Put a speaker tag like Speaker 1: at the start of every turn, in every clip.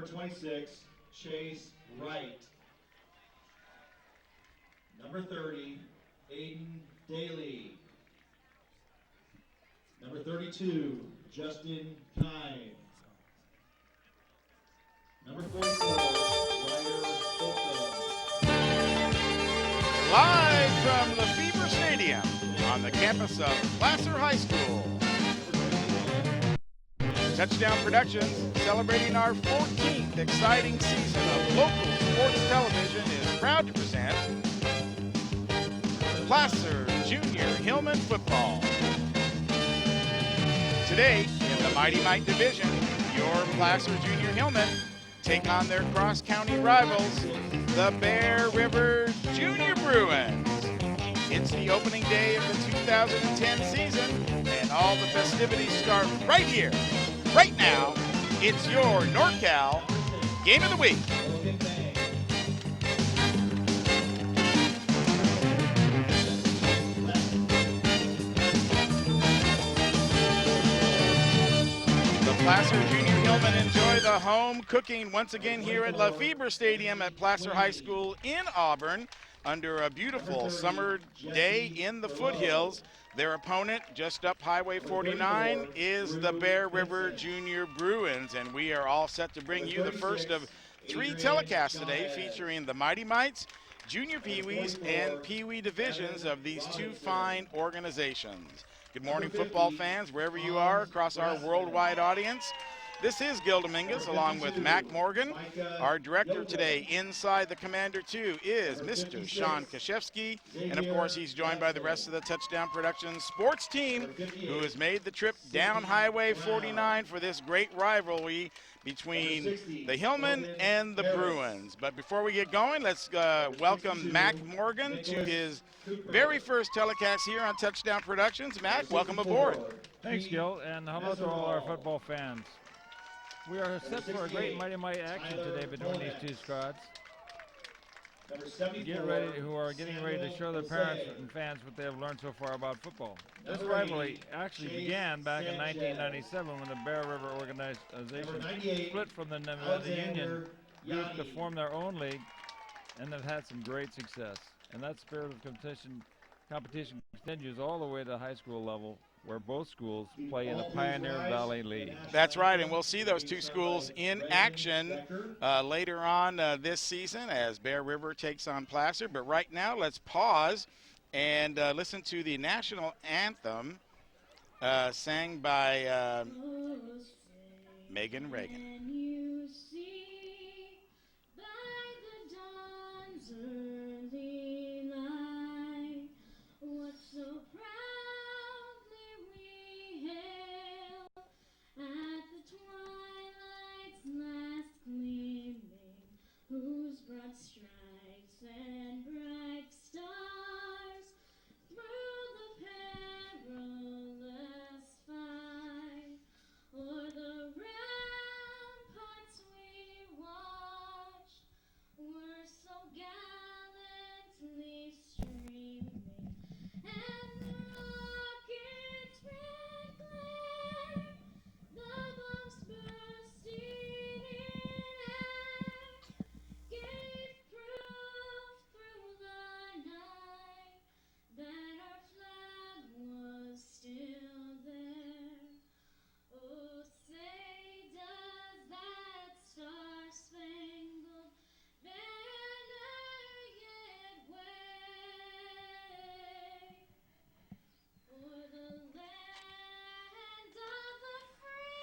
Speaker 1: Number 26, Chase Wright. Number 30, Aiden Daly. Number 32, Justin Kine. Number 44, Ryder Holcum.
Speaker 2: Live from Lefebvre Stadium on the campus of Placer High School. Touchdown Productions, celebrating our 14th exciting season of local sports television, is proud to present Placer Junior Hillman Football. Today, in the Mighty Mite Division, your Placer Junior Hillmen take on their cross-county rivals, the Bear River Junior Bruins. It's the opening day of the 2010 season, and all the festivities start right here, right now. It's your NorCal Game of the Week. Placer Junior Hillmen enjoy the home cooking once again here at Lefebvre Stadium at Placer High School in Auburn under a beautiful summer day in the foothills. Their opponent, just up Highway 49, is the Bear River Junior Bruins, and we are all set to bring you the first of 3 telecasts today featuring the Mighty Mites, Junior Pee-wees, and Pee-wee divisions of these 2 fine organizations. Good morning, football fans, wherever you are across our worldwide audience. This is Gil Dominguez along with Mack Morgan. Our director today inside the Commander 2 is Mr. Sean Kashevsky. And, of course, he's joined by the rest of the Touchdown Productions sports team who has made the trip down Highway 49 for this great rivalry between the Hillmen and the Bruins. But before we get going, let's welcome Mack Morgan to his very first telecast here on Touchdown Productions. Mack, welcome aboard.
Speaker 3: Thanks, Gil, and hello to all our football fans. We are set for a great Mighty Mite action today between these 2 squads. Who are getting ready to show their parents and fans what they have learned so far about football. This rivalry actually began back in 1997 when the Bear River organization split from the Union group to form their own league, and they've had some great success. And that spirit of competition continues all the way to high school level, where both schools play in the Pioneer Valley League.
Speaker 2: That's right, and we'll see those 2 schools in action later on this season as Bear River takes on Placer. But right now, let's pause and listen to the national anthem sang by Megan Reagan.
Speaker 4: Whose broad stripes and bright stars through the perilous fight, o'er the ramparts we watched, were so gallantly streaming, and the rockets' red glare, the bombs bursting in air, gave proof through the night that our flag was still there. Oh, say does that star-spangled banner yet wave o'er the land of the free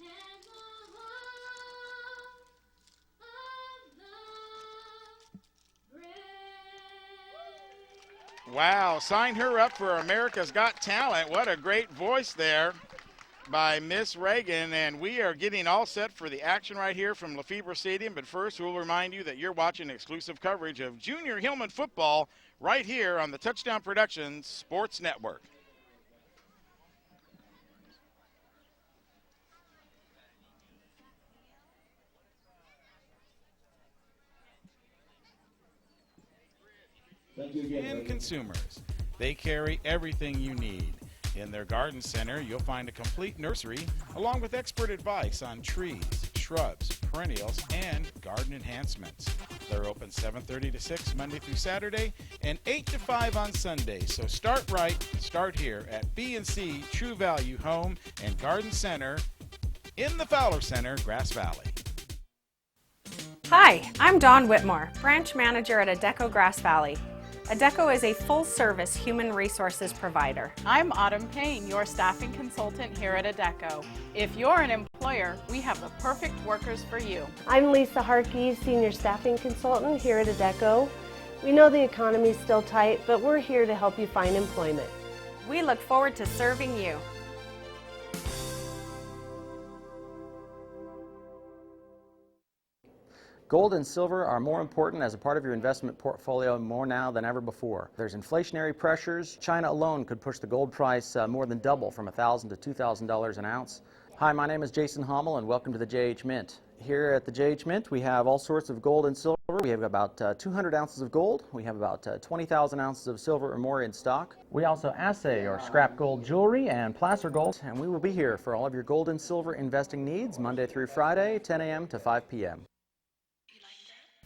Speaker 4: and the home of the brave.
Speaker 2: Wow, sign her up for America's Got Talent. What a great voice there by Miss Reagan. And we are getting all set for the action right here from Lefebvre Stadium. But first, we'll remind you that you're watching exclusive coverage of Junior Hillman football right here on the Touchdown Productions Sports Network.
Speaker 1: Thank you again,
Speaker 2: And consumers, they carry everything you need. In their garden center, you'll find a complete nursery along with expert advice on trees, shrubs, perennials, and garden enhancements. They're open 7:30 to 6 Monday through Saturday and 8 to 5 on Sunday. So start right, start here at B&C True Value Home and Garden Center in the Fowler Center, Grass Valley.
Speaker 5: Hi, I'm Dawn Whitmore, branch manager at Adecco Grass Valley. Adecco is a full-service human resources provider.
Speaker 6: I'm Autumn Payne, your staffing consultant here at Adecco. If you're an employer, we have the perfect workers for you.
Speaker 7: I'm Lisa Harkey, Senior Staffing Consultant here at Adecco. We know the economy is still tight, but we're here to help you find employment.
Speaker 5: We look forward to serving you.
Speaker 8: Gold and silver are more important as a part of your investment portfolio more now than ever before. There's inflationary pressures. China alone could push the gold price more than double from $1,000 to $2,000 an ounce. Hi, my name is Jason Hommel and welcome to the JH Mint. Here at the JH Mint we have all sorts of gold and silver. We have about 200 ounces of gold. We have about 20,000 ounces of silver or more in stock. We also assay or scrap gold jewelry and placer gold, and we will be here for all of your gold and silver investing needs Monday through Friday, 10 a.m. to 5 p.m.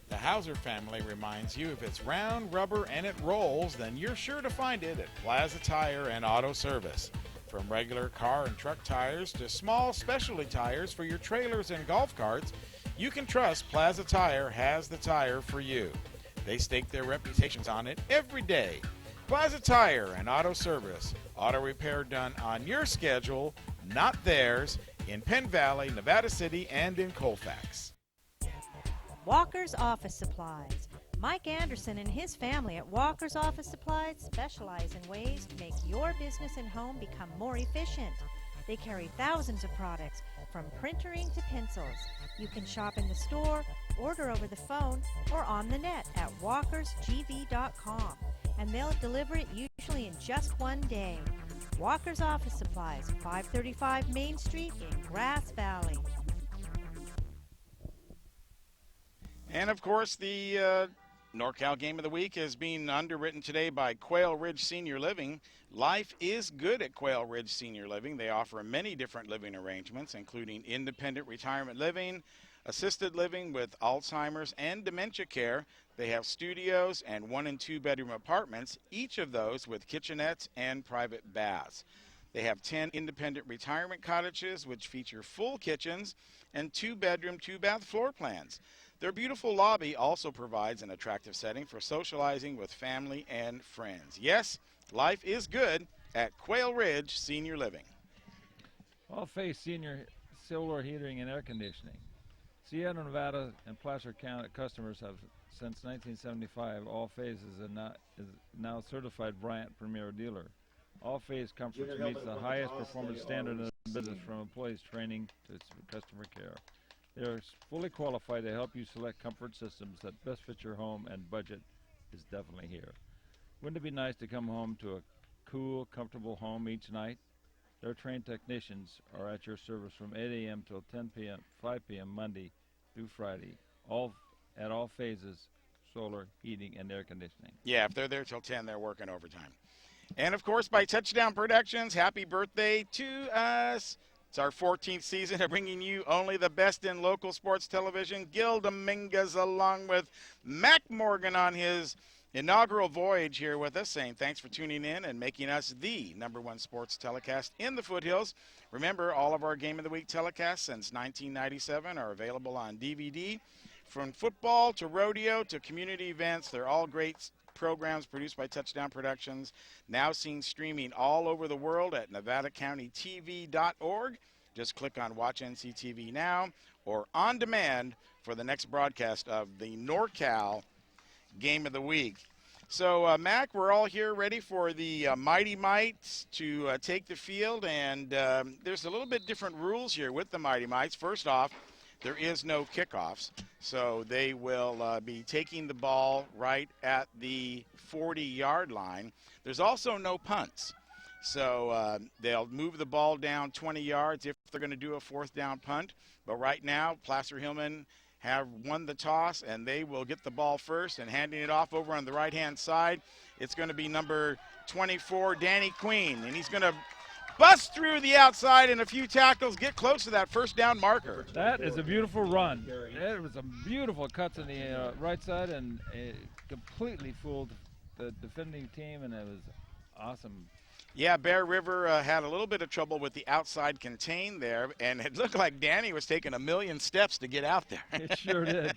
Speaker 2: The Hauser family reminds you if it's round, rubber, and it rolls, then you're sure to find it at Plaza Tire and Auto Service. From regular car and truck tires to small specialty tires for your trailers and golf carts, you can trust Plaza Tire has the tire for you. They stake their reputations on it every day. Plaza Tire and Auto Service. Auto repair done on your schedule, not theirs, in Penn Valley, Nevada City, and in Colfax.
Speaker 9: Walker's Office Supplies. Mike Anderson and his family at Walker's Office Supplies specialize in ways to make your business and home become more efficient. They carry thousands of products, from printering to pencils. You can shop in the store, order over the phone, or on the net at walkersgv.com, and they'll deliver it usually in just one day. Walker's Office Supplies, 535 Main Street in Grass Valley.
Speaker 2: And of course, the NorCal Game of the Week is being underwritten today by Quail Ridge Senior Living. Life is good at Quail Ridge Senior Living. They offer many different living arrangements, including independent retirement living, assisted living with Alzheimer's and dementia care. They have studios and 1- and 2-bedroom apartments, each of those with kitchenettes and private baths. They have 10 independent retirement cottages, which feature full kitchens and 2-bedroom, 2-bath floor plans. Their beautiful lobby also provides an attractive setting for socializing with family and friends. Yes, life is good at Quail Ridge Senior Living.
Speaker 3: All-Phase Senior Solar Heating and Air Conditioning. Sierra Nevada and Placer County customers have, since 1975, All-Phase is now certified Bryant Premier Dealer. All-Phase Comforts meets the highest performance standard in the business, from employees training to customer care. They are fully qualified to help you select comfort systems that best fit your home, and budget is definitely here. Wouldn't it be nice to come home to a cool, comfortable home each night? Their trained technicians are at your service from 8 a.m. till 10 p.m., 5 p.m. Monday through Friday, at All Phases Solar Heating and Air Conditioning.
Speaker 2: Yeah, if they're there till 10, they're working overtime. And of course, by Touchdown Productions, happy birthday to us. It's our 14th season of bringing you only the best in local sports television. Gil Dominguez along with Mack Morgan on his inaugural voyage here with us, saying thanks for tuning in and making us the #1 sports telecast in the foothills. Remember, all of our Game of the Week telecasts since 1997 are available on DVD. From football to rodeo to community events, they're all great programs produced by Touchdown Productions, now seen streaming all over the world at NevadaCountyTV.org. Just click on Watch NCTV Now or On Demand for the next broadcast of the NorCal Game of the Week. So, Mac, we're all here ready for the Mighty Mites to take the field, and there's a little bit different rules here with the Mighty Mites. First off, there is no kickoffs, so they will be taking the ball right at the 40-yard line. There's also no punts, so they'll move the ball down 20 yards if they're going to do a 4th down punt. But right now, Placer Hillmen have won the toss, and they will get the ball first, and handing it off over on the right-hand side, it's going to be number 24, Danny Queen, and he's going to bust through the outside and a few tackles, get close to that first down marker.
Speaker 3: That is a beautiful run. It was some beautiful cuts on the right side, and it completely fooled the defending team, and it was awesome.
Speaker 2: Yeah, Bear River had a little bit of trouble with the outside contain there, and it looked like Danny was taking 1,000,000 steps to get out there.
Speaker 3: It sure did.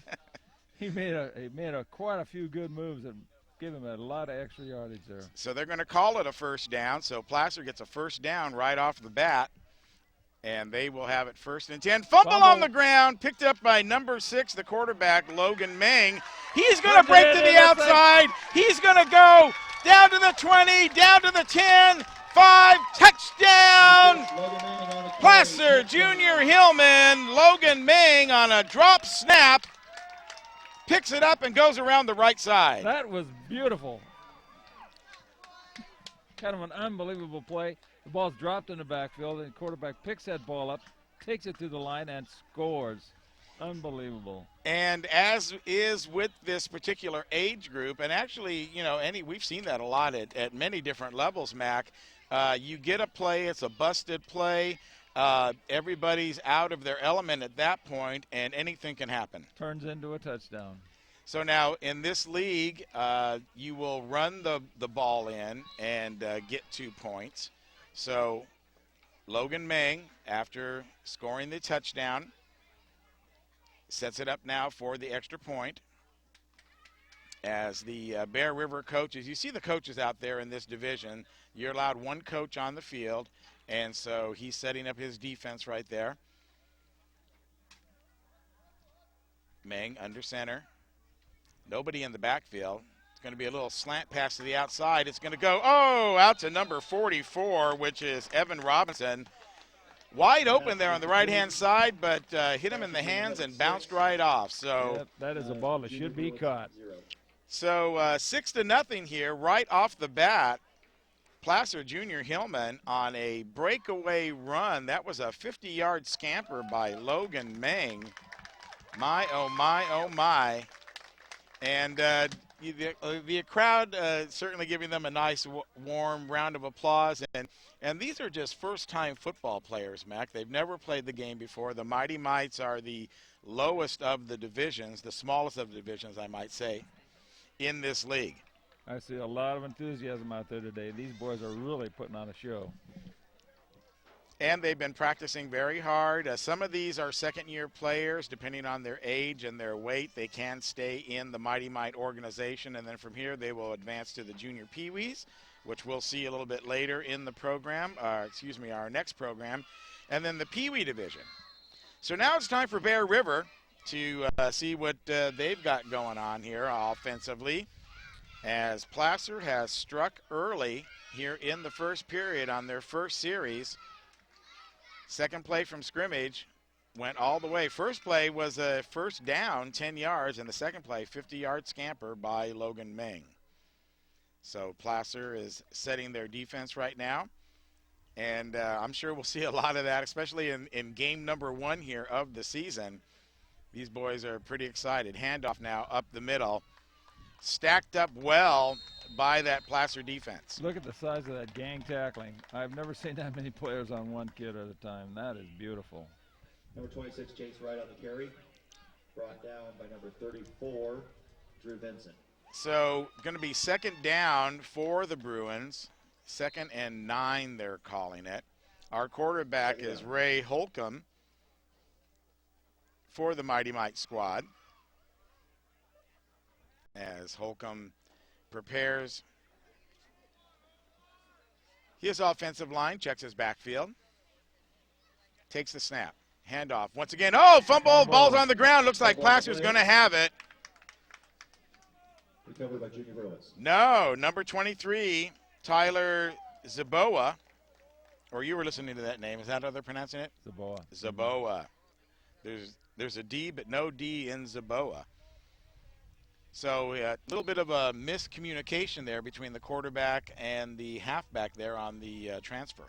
Speaker 3: He made quite a few good moves and gave him a lot of extra yardage there.
Speaker 2: So they're going to call it a first down. So Placer gets a first down right off the bat, and they will have it 1st and 10. Fumble on the ground, picked up by number 6, the quarterback, Logan Ming. He's going to break to the outside. He's going to go down to the 20, down to the 10, 5, touchdown! Placer Junior Hillman, Logan Ming on a drop snap, picks it up and goes around the right side.
Speaker 3: That was beautiful. Kind of an unbelievable play. The ball's dropped in the backfield, and the quarterback picks that ball up, takes it to the line, and scores. Unbelievable.
Speaker 2: And as is with this particular age group, and actually, you know, we've seen that a lot at many different levels, Mac. You get a play, it's a busted play. Everybody's out of their element at that point, and anything can happen.
Speaker 3: Turns into a touchdown.
Speaker 2: So now in this league, you will run the ball in and get 2 points. So Logan Ming, after scoring the touchdown, sets it up now for the extra point. As the Bear River coaches, you see the coaches out there in this division, you're allowed 1 coach on the field, and so he's setting up his defense right there. Ming under center. Nobody in the backfield. It's going to be a little slant pass to the outside. It's going to go, out to number 44, which is Evan Robinson. Wide open there on the right-hand side, but hit him in the hands and bounced right off. So
Speaker 3: yep, that is a ball that should be caught.
Speaker 2: So 6-0 here right off the bat. Placer Junior Hillman on a breakaway run. That was a 50-yard scamper by Logan Ming. My, oh, my, oh, my. And the crowd certainly giving them a nice warm round of applause. And these are just first-time football players, Mac. They've never played the game before. The Mighty Mites are the lowest of the divisions, the smallest of the divisions, I might say, in this league.
Speaker 3: I see a lot of enthusiasm out there today. These boys are really putting on a show.
Speaker 2: And they've been practicing very hard. Some of these are second-year players. Depending on their age and their weight, they can stay in the Mighty Mite organization. And then from here, they will advance to the Junior Pee-wees, which we'll see a little bit later in the program, our next program, and then the Pee-wee division. So now it's time for Bear River to see what they've got going on here offensively, as Placer has struck early here in the first period on their first series. Second play from scrimmage went all the way. First play was a first down, 10 yards, and the second play, 50-yard scamper by Logan Ming. So Placer is setting their defense right now, and I'm sure we'll see a lot of that, especially in game number 1 here of the season. These boys are pretty excited. Handoff now up the middle. Stacked up well by that Placer defense.
Speaker 3: Look at the size of that gang tackling. I've never seen that many players on one kid at a time. That is beautiful.
Speaker 1: Number 26, Chase Wright on the carry. Brought down by number 34, Drew Benson.
Speaker 2: So going to be second down for the Bruins. 2nd and 9, they're calling it. Our quarterback is Ray Holcum for the Mighty Mite squad, as Holcum prepares his offensive line, checks his backfield, takes the snap, handoff. Once again, fumble, ball's on the ground. Looks like Placer's going to have it.
Speaker 1: Recovered by Junior Bruins.
Speaker 2: No, number 23, Tyler Dezaboa, or you were listening to that name. Is that how they're pronouncing it? Dezaboa. There's a D, but no D in Dezaboa. So a little bit of a miscommunication there between the quarterback and the halfback there on the transfer.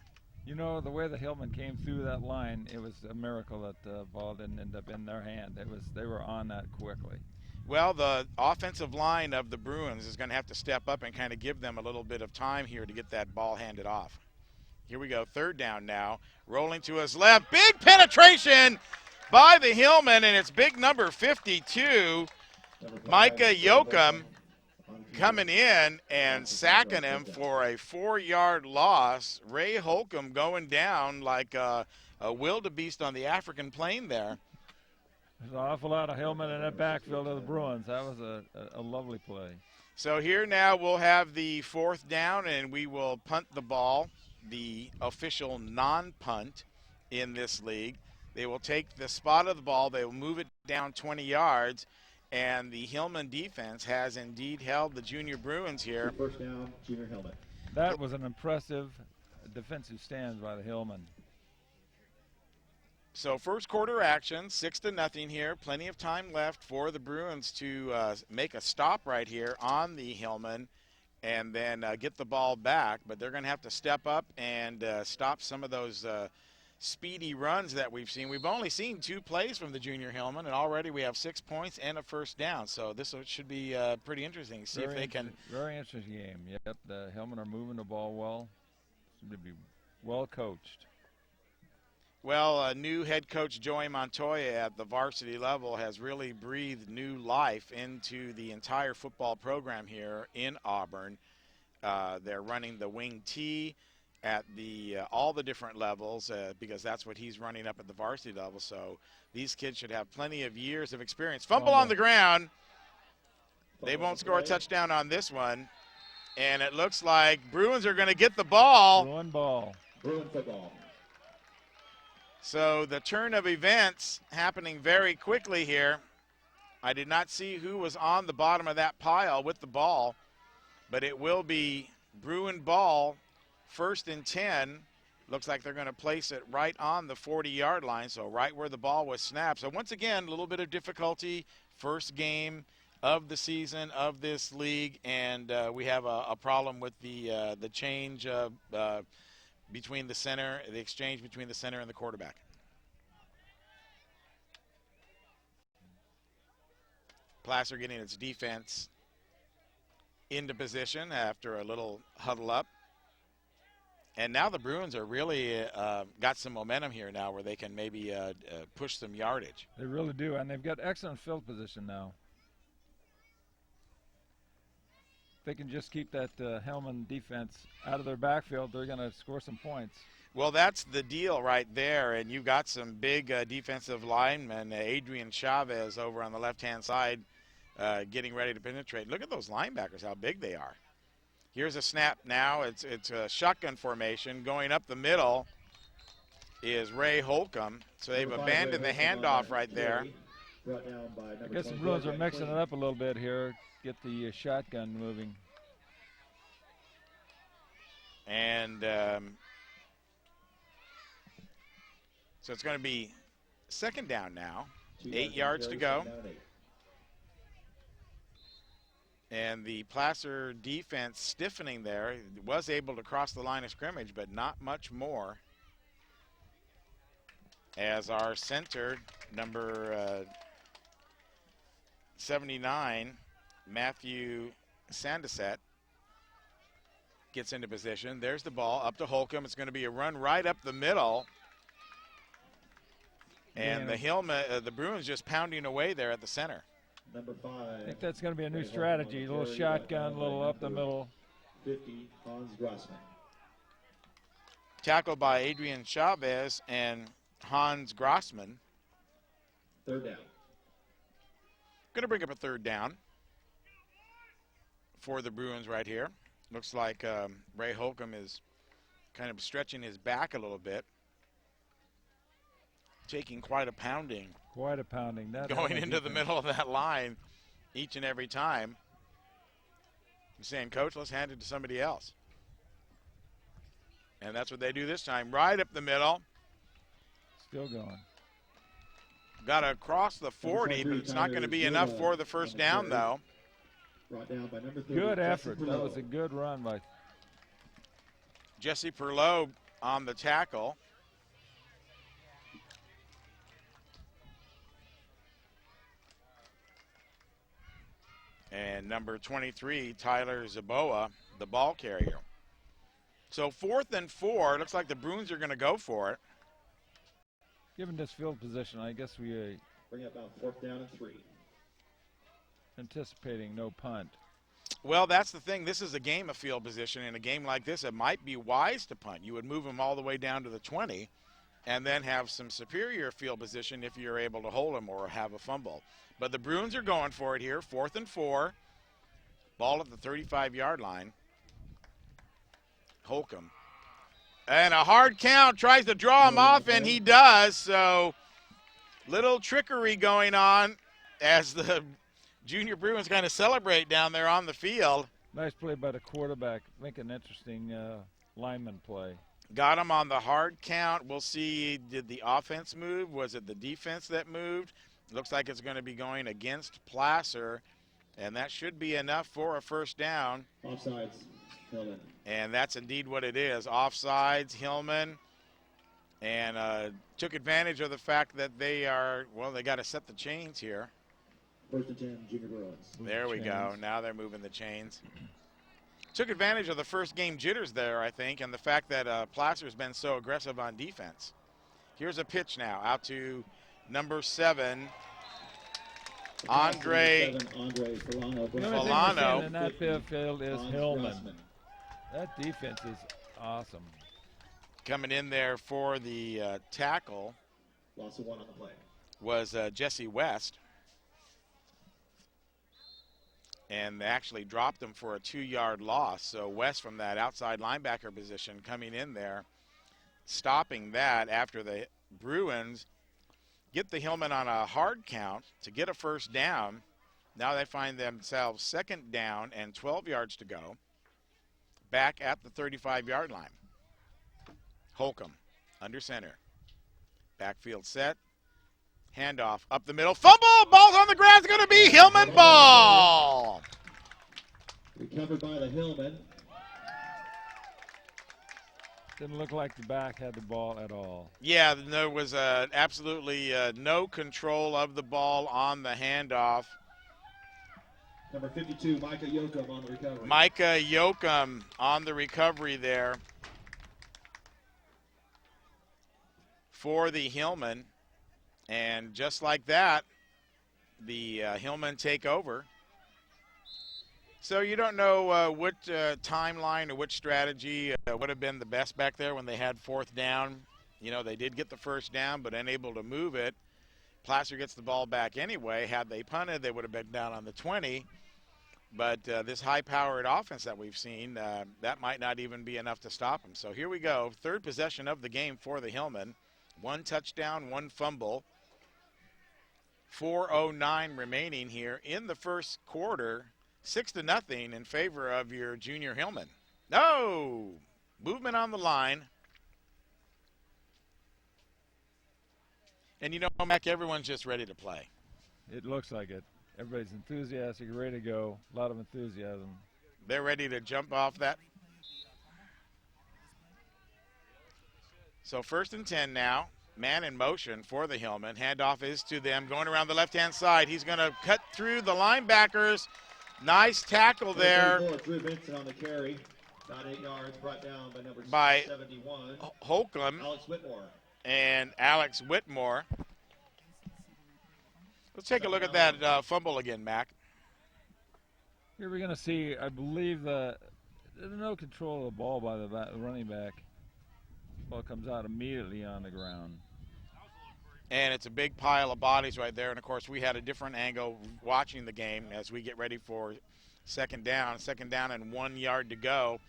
Speaker 3: You know, the way the Hillmen came through that line, it was a miracle that the ball didn't end up in their hand. They were on that quickly.
Speaker 2: Well, the offensive line of the Bruins is going to have to step up and kind of give them a little bit of time here to get that ball handed off. Here we go, third down now. Rolling to his left, big penetration by the Hillman, and it's big number 52, Mica Yocumb, coming in and sacking him for a 4-yard loss. Ray Holcum going down like a wildebeest on the African plain there.
Speaker 3: There's an awful lot of Hillmen in that backfield of the Bruins. That was a lovely play.
Speaker 2: So here now we'll have the fourth down, and we will punt the ball, the official non-punt in this league. They will take the spot of the ball. They will move it down 20 yards, and the Hillman defense has indeed held the junior Bruins here.
Speaker 1: First down, junior Hillman.
Speaker 3: That was an impressive defensive stand by the Hillmen.
Speaker 2: So first quarter action, 6-0 here. Plenty of time left for the Bruins to make a stop right here on the Hillman and then get the ball back. But they're going to have to step up and stop some of those speedy runs that we've seen. We've only seen 2 plays from the junior Hillman, and already we have 6 points and a first down. So this should be pretty interesting. See if they can.
Speaker 3: Very interesting game. Yep, the Hillmen are moving the ball well. Seem to be well coached.
Speaker 2: Well, new head coach Joey Montoya at the varsity level has really breathed new life into the entire football program here in Auburn. They're running the wing T at the all the different levels because that's what he's running up at the varsity level. So these kids should have plenty of years of experience. Fumble on the ground. They won't score a touchdown on this one. And it looks like Bruins are going to get the ball.
Speaker 3: Bruin ball.
Speaker 1: Bruin football.
Speaker 2: So the turn of events happening very quickly here. I did not see who was on the bottom of that pile with the ball, but it will be Bruin ball, 1st and 10. Looks like they're going to place it right on the 40-yard line, so right where the ball was snapped. So once again, a little bit of difficulty. First game of the season of this league, and we have a problem with the change of between the center, the exchange between the center and the quarterback. Placer getting its defense into position after a little huddle up. And now the Bruins are really got some momentum here now where they can maybe push some yardage.
Speaker 3: They really do, and they've got excellent field position now. They can just keep that Hillman defense out of their backfield, they're going to score some points.
Speaker 2: Well, that's the deal right there, and you've got some big defensive linemen, Adrian Chavez over on the left-hand side getting ready to penetrate. Look at those linebackers, how big they are. Here's a snap now. It's a shotgun formation. Going up the middle is Ray Holcum, so they've abandoned the handoff right there.
Speaker 3: I guess the Bruins are mixing it up a little bit here. Get the shotgun moving.
Speaker 2: And so it's going to be second down now. 8 yards to go. And the Placer defense stiffening there. Was able to cross the line of scrimmage, but not much more. As our center, number 79, Matthew Sandeset, gets into position. There's the ball up to Holcum. It's going to be a run right up the middle. And the Hillman, the Bruins just pounding away there at the center.
Speaker 1: Number 5.
Speaker 3: I think that's going to be a new strategy. A little shotgun, a little up the middle.
Speaker 1: 50, Hans Grossman.
Speaker 2: Tackled by Adrian Chavez and Hans Grossman.
Speaker 1: Third down.
Speaker 2: Going to bring up a third down for the Bruins right here. Looks like Ray Holcum is kind of stretching his back a little bit. Taking quite a pounding.
Speaker 3: Quite a pounding. That
Speaker 2: going into the middle of that line each and every time. He's saying, Coach, let's hand it to somebody else. And that's what they do this time. Right up the middle.
Speaker 3: Still going.
Speaker 2: Got to cross the 40, but it's not going to be enough for the first down, though.
Speaker 1: Brought down by number 30,
Speaker 3: good effort. That was a good run by
Speaker 2: Jesse Perlow on the tackle. And number 23, Tyler Dezaboa, the ball carrier. So 4th and 4. Looks like the Bruins are going to go for it.
Speaker 3: Given this field position, I guess we
Speaker 1: Bring it about 4th down and 3.
Speaker 3: anticipating no punt.
Speaker 2: Well, that's the thing. This is a game of field position. In a game like this, it might be wise to punt. You would move them all the way down to the 20 and then have some superior field position if you're able to hold them or have a fumble. But the Bruins are going for it here. 4th and 4. Ball at the 35-yard line. Holcum. And a hard count, tries to draw him off, and he does. So little trickery going on as the Junior Bruins kind of celebrate down there on the field.
Speaker 3: Nice play by the quarterback. Make an interesting lineman play.
Speaker 2: Got him on the hard count. We'll see, did the offense move? Was it the defense that moved? Looks like it's going to be going against Placer, and that should be enough for a first down.
Speaker 1: Offsides, Hillman.
Speaker 2: And that's indeed what it is. Offsides, Hillman, and took advantage of the fact that they got to set the chains here.
Speaker 1: 1st and 10, Junior Bruins.
Speaker 2: There we go. Now they're moving the chains. Took advantage of the first game jitters there, I think, and the fact that Placer's been so aggressive on defense. Here's a pitch now out to number 7, Andre
Speaker 1: Filano.
Speaker 3: The only thing we're seeing in that field is Hillman. That defense is awesome.
Speaker 2: Coming in there for the tackle.
Speaker 1: Loss of 1 on the play.
Speaker 2: Was Jesse West. And they actually dropped him for a 2-yard loss. So West from that outside linebacker position coming in there, stopping that after the Bruins get the Hillmen on a hard count to get a first down. Now they find themselves 2nd down and 12 yards to go. Back at the 35-yard line. Holcum under center. Backfield set. Handoff up the middle. Fumble! Ball's on the ground. It's going to be Hillman ball.
Speaker 1: Recovered by the Hillmen.
Speaker 3: Didn't look like the back had the ball at all.
Speaker 2: Yeah, there was absolutely no control of the ball on the handoff.
Speaker 1: Number 52, Mica Yocumb on the recovery.
Speaker 2: Mica Yocumb on the recovery there for the Hillmen. And just like that, the Hillmen take over. So you don't know what timeline or which strategy would have been the best back there when they had 4th down. You know, they did get the first down, but unable to move it. Placer gets the ball back anyway. Had they punted, they would have been down on the 20. But this high-powered offense that we've seen, that might not even be enough to stop them. So here we go. 3rd possession of the game for the Hillmen. 1 touchdown, 1 fumble. 4:09 remaining here in the first quarter. 6-0 in favor of your Junior Hillmen. No! Movement on the line. And you know, Mack, everyone's just ready to play.
Speaker 3: It looks like it. Everybody's enthusiastic, ready to go. A lot of enthusiasm.
Speaker 2: They're ready to jump off that. So 1st and 10 now. Man in motion for the Hillmen. Handoff is to them. Going around the left-hand side. He's going to cut through the linebackers. Nice tackle there.
Speaker 1: Drew Benson on the carry. About 8 yards. Brought down by number 71.
Speaker 2: Holcum.
Speaker 1: Alex Whitmore.
Speaker 2: And Alex Whitmore. Let's take a look at that fumble again, Mack.
Speaker 3: Here we're going to see, I believe, there's no control of the ball by the running back. Ball comes out immediately on the ground.
Speaker 2: And it's a big pile of bodies right there. And, of course, we had a different angle watching the game as we get ready for 2nd down. 2nd down and 1 yard to go.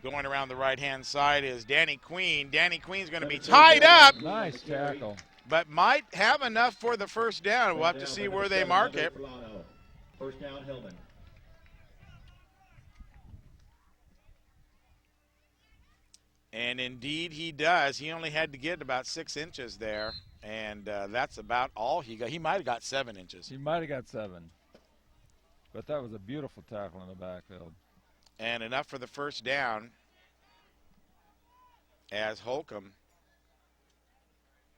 Speaker 2: Going around the right-hand side is Danny Queen. Danny Queen's going to be tied up.
Speaker 3: Nice tackle.
Speaker 2: But might have enough for the first down. We'll have to see where they mark it.
Speaker 1: First down, Hillman.
Speaker 2: And indeed he does. He only had to get about 6 inches there. And that's about all he got. He might have got 7 inches.
Speaker 3: He might have got 7. But that was a beautiful tackle in the backfield.
Speaker 2: And enough for the first down as Holcum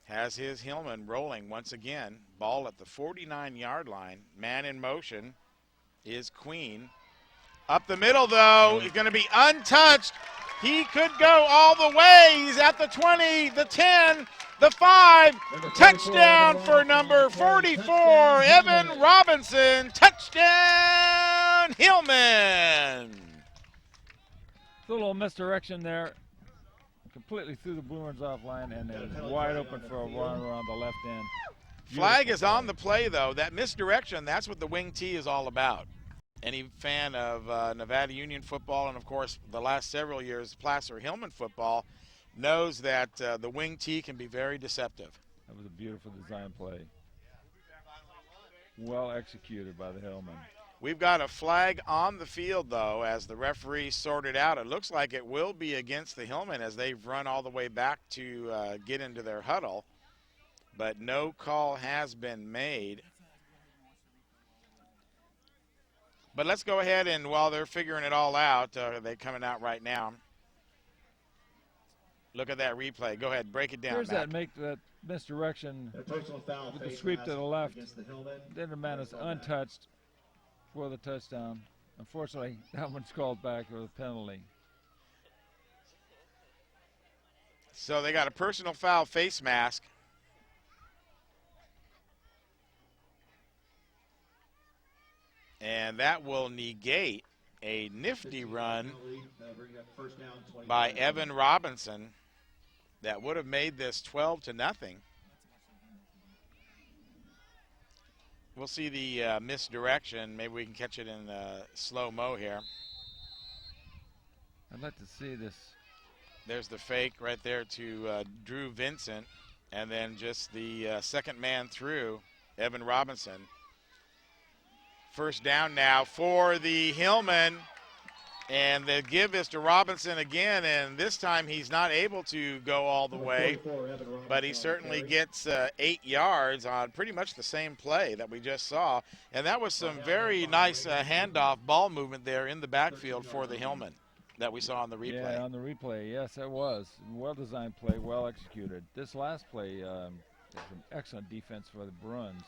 Speaker 2: has his Hillman rolling once again. Ball at the 49-yard line. Man in motion is Queen. Up the middle, though. He's going to be untouched. He could go all the way. He's at the 20, the 10, the 5. Touchdown for number 44, Evan Robinson. Touchdown, Hillman.
Speaker 3: A little misdirection there. Completely threw the Bruins offline, and it was wide open for a run around the left end.
Speaker 2: Flag is on the play, though. That misdirection, that's what the wing T is all about. Any fan of Nevada Union football, and of course the last several years Placer Hillman football, knows that the wing T can be very deceptive.
Speaker 3: That was a beautiful design play. Well executed by the Hillmen.
Speaker 2: We've got a flag on the field, though, as the referee sorted out. It looks like it will be against the Hillmen as they've run all the way back to get into their huddle. But no call has been made. But let's go ahead and while they're figuring it all out, they're coming out right now. Look at that replay. Go ahead, break it down.
Speaker 3: Here's that misdirection with the sweep to the left. Then the man is untouched for the touchdown. Unfortunately, that one's called back with a penalty.
Speaker 2: So they got a personal foul face mask. And that will negate a nifty run by Evan Robinson that would have made this 12-0. We'll see the misdirection. Maybe we can catch it in slow-mo here.
Speaker 3: I'd like to see this.
Speaker 2: There's the fake right there to Drew Vincent, and then just the second man through, Evan Robinson. First down now for the Hillmen, and the give is to Robinson again, and this time he's not able to go all the way, but he certainly gets 8 yards on pretty much the same play that we just saw, and that was some very nice handoff ball movement there in the backfield for the Hillmen that we saw on the replay.
Speaker 3: Yeah, on the replay, yes, it was. Well-designed play, well executed. This last play is an excellent defense for the Bruins.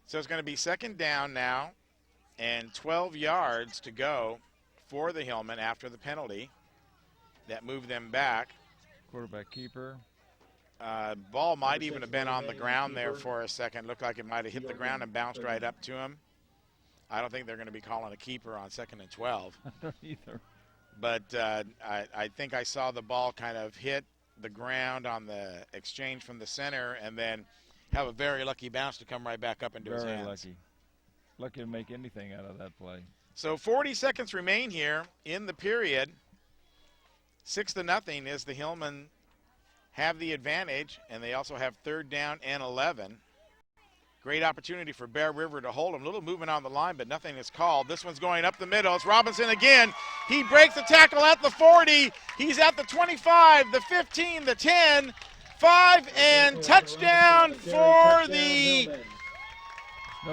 Speaker 2: So it's going to be second down now and 12 yards to go for the Hillmen after the penalty that moved them back.
Speaker 3: Quarterback keeper.
Speaker 2: Ball might even have been on the ground there for a second. Looked like it might have hit the ground and bounced right up to him. I don't think they're going to be calling a keeper on 2nd and 12.
Speaker 3: I don't either.
Speaker 2: But I think I saw the ball kind of hit the ground on the exchange from the center and then have a very lucky bounce to come right back up into his hands.
Speaker 3: Very lucky. Lucky to make anything out of that play.
Speaker 2: So 40 seconds remain here in the period. 6-0 as the Hillmen have the advantage, and they also have 3rd down and 11. Great opportunity for Bear River to hold them. A little movement on the line, but nothing is called. This one's going up the middle. It's Robinson again. He breaks the tackle at the 40. He's at the 25, the 15, the 10. 5 and touchdown for the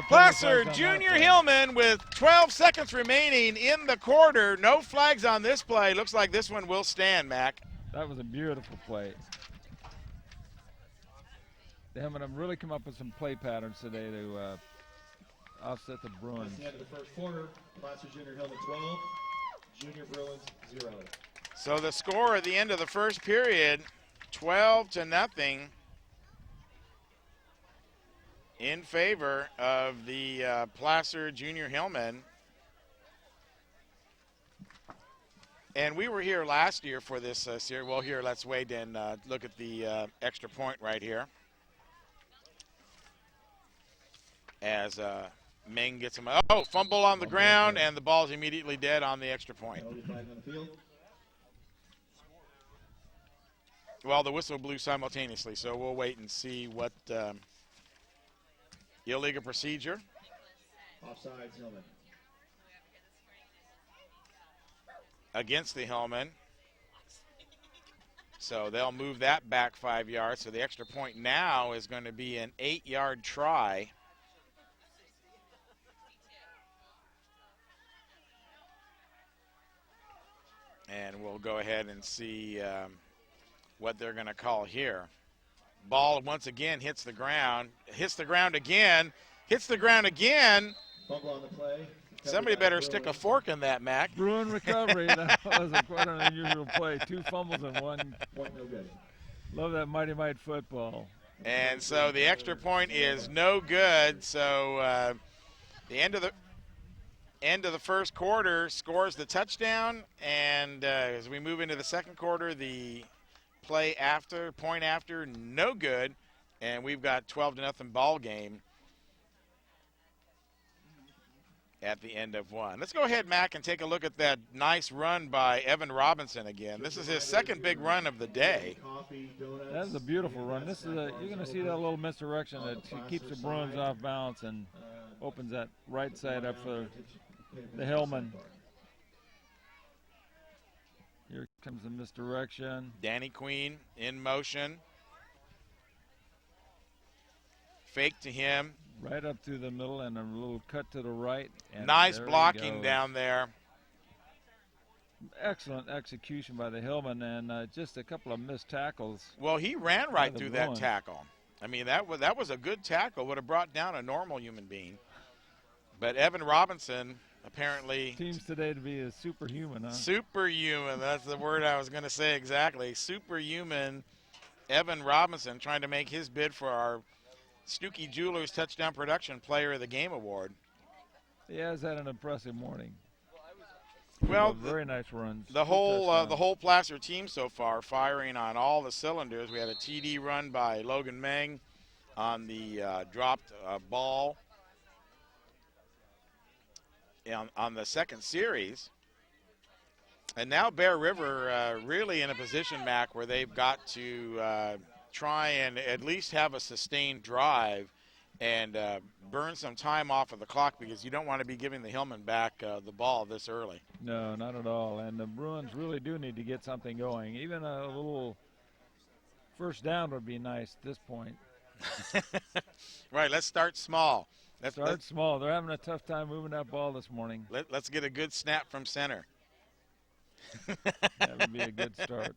Speaker 2: Placer Junior Hillman with 12 seconds remaining in the quarter. No flags on this play. Looks like this one will stand, Mack.
Speaker 3: That was a beautiful play. The Hillmen have really come up with some play patterns today to offset the Bruins.
Speaker 1: That's the end of the first quarter. Placer Junior Hillman 12, Junior Bruins 0.
Speaker 2: So the score at the end of the first period, 12-0 in favor of the Placer Junior Hillmen. And we were here last year for this series. Well, here, let's wait and look at the extra point right here. As Ming gets him. Oh, fumble on the ground, and the ball's immediately dead on the extra point. Well, the whistle blew simultaneously, so we'll wait and see what illegal procedure.
Speaker 1: Offsides, Hillman.
Speaker 2: Against the Hillmen. So they'll move that back 5 yards. So the extra point now is going to be an 8-yard try. And we'll go ahead and see what they're going to call here. Ball once again hits the ground again, hits the ground again,
Speaker 1: Fumble on the play.
Speaker 2: Somebody better stick a fork in that, Mack.
Speaker 3: Bruin recovery. That was quite an unusual play. 2 fumbles and 1.
Speaker 1: Point no good.
Speaker 3: Love that Mighty Might football.
Speaker 2: And so the extra point is no good. So the end of the first quarter scores the touchdown, and as we move into the second quarter, the point after, no good, and we've got 12-0 ball game at the end of one. Let's go ahead, Mack, and take a look at that nice run by Evan Robinson again. This is his second big run of the day.
Speaker 3: That is a beautiful run. This is you're going to see that little misdirection that keeps the Bruins off balance and opens that right side up for the Hillmen. Here comes the misdirection.
Speaker 2: Danny Queen in motion. Fake to him.
Speaker 3: Right up through the middle and a little cut to the right. And
Speaker 2: nice blocking down there.
Speaker 3: Excellent execution by the Hillman, and just a couple of missed tackles.
Speaker 2: Well, he ran right through that tackle. I mean, that was a good tackle. Would have brought down a normal human being. But Evan Robinson apparently
Speaker 3: seems today to be a superhuman, huh?
Speaker 2: Superhuman. That's the word I was going to say exactly. Superhuman. Evan Robinson trying to make his bid for our Snooki Jewelers Touchdown Production Player of the Game Award.
Speaker 3: He has had an impressive morning.
Speaker 2: Well,
Speaker 3: very nice runs.
Speaker 2: The whole Placer team so far firing on all the cylinders. We had a TD run by Logan Ming on the dropped ball on the second series. And now Bear River really in a position, Mack, where they've got to try and at least have a sustained drive and burn some time off of the clock, because you don't want to be giving the Hillmen back the ball this early.
Speaker 3: No, not at all. And the Bruins really do need to get something going. Even a little first down would be nice at this point.
Speaker 2: Right, let's start small.
Speaker 3: Start small. They're having a tough time moving that ball this morning.
Speaker 2: Let's get a good snap from center.
Speaker 3: That would be a good start.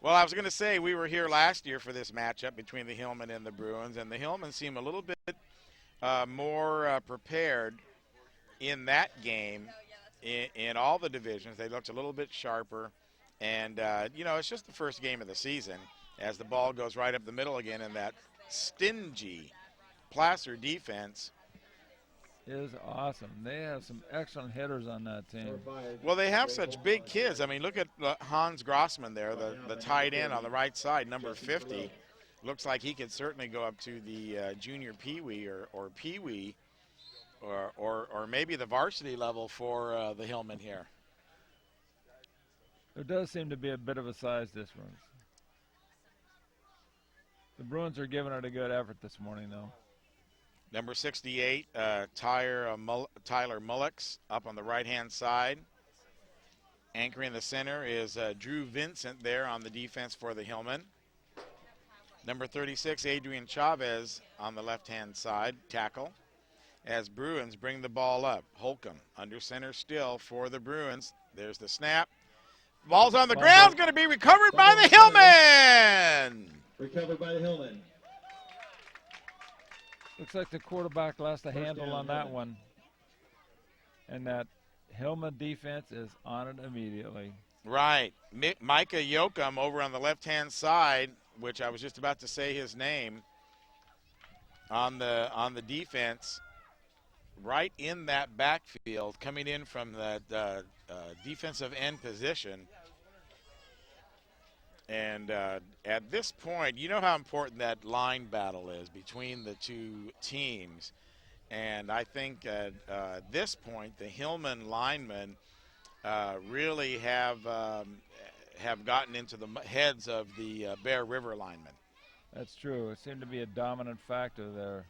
Speaker 2: Well, I was going to say we were here last year for this matchup between the Hillmen and the Bruins, and the Hillmen seem a little bit more prepared in that game in all the divisions. They looked a little bit sharper, and, it's just the first game of the season as the ball goes right up the middle again, and that stingy Placer defense
Speaker 3: is awesome. They have some excellent hitters on that team.
Speaker 2: Well, they have such big kids. I mean, look at Hans Grossman there, the tight end on the right side, number 50. Looks like he could certainly go up to the junior peewee or peewee or maybe the varsity level for the Hillmen here.
Speaker 3: There does seem to be a bit of a size difference. The Bruins are giving it a good effort this morning, though.
Speaker 2: Number 68, Tyler Mullix up on the right-hand side. Anchoring the center is Drew Vincent there on the defense for the Hillmen. Number 36, Adrian Chavez on the left-hand side, tackle. As Bruins bring the ball up. Holcum under center still for the Bruins. There's the snap. Ball's on the ground, going to be recovered by the Hillmen.
Speaker 1: Recovered by the Hillmen.
Speaker 3: Looks like the quarterback lost a handle on that one. And that Hillman defense is on it immediately.
Speaker 2: Right. Mica Yocumb over on the left-hand side, which I was just about to say his name, on the defense, right in that backfield, coming in from the defensive end position. And at this point, you know how important that line battle is between the two teams. And I think at this point, the Hillman linemen really have gotten into the heads of the Bear River linemen.
Speaker 3: That's true. It seemed to be a dominant factor there.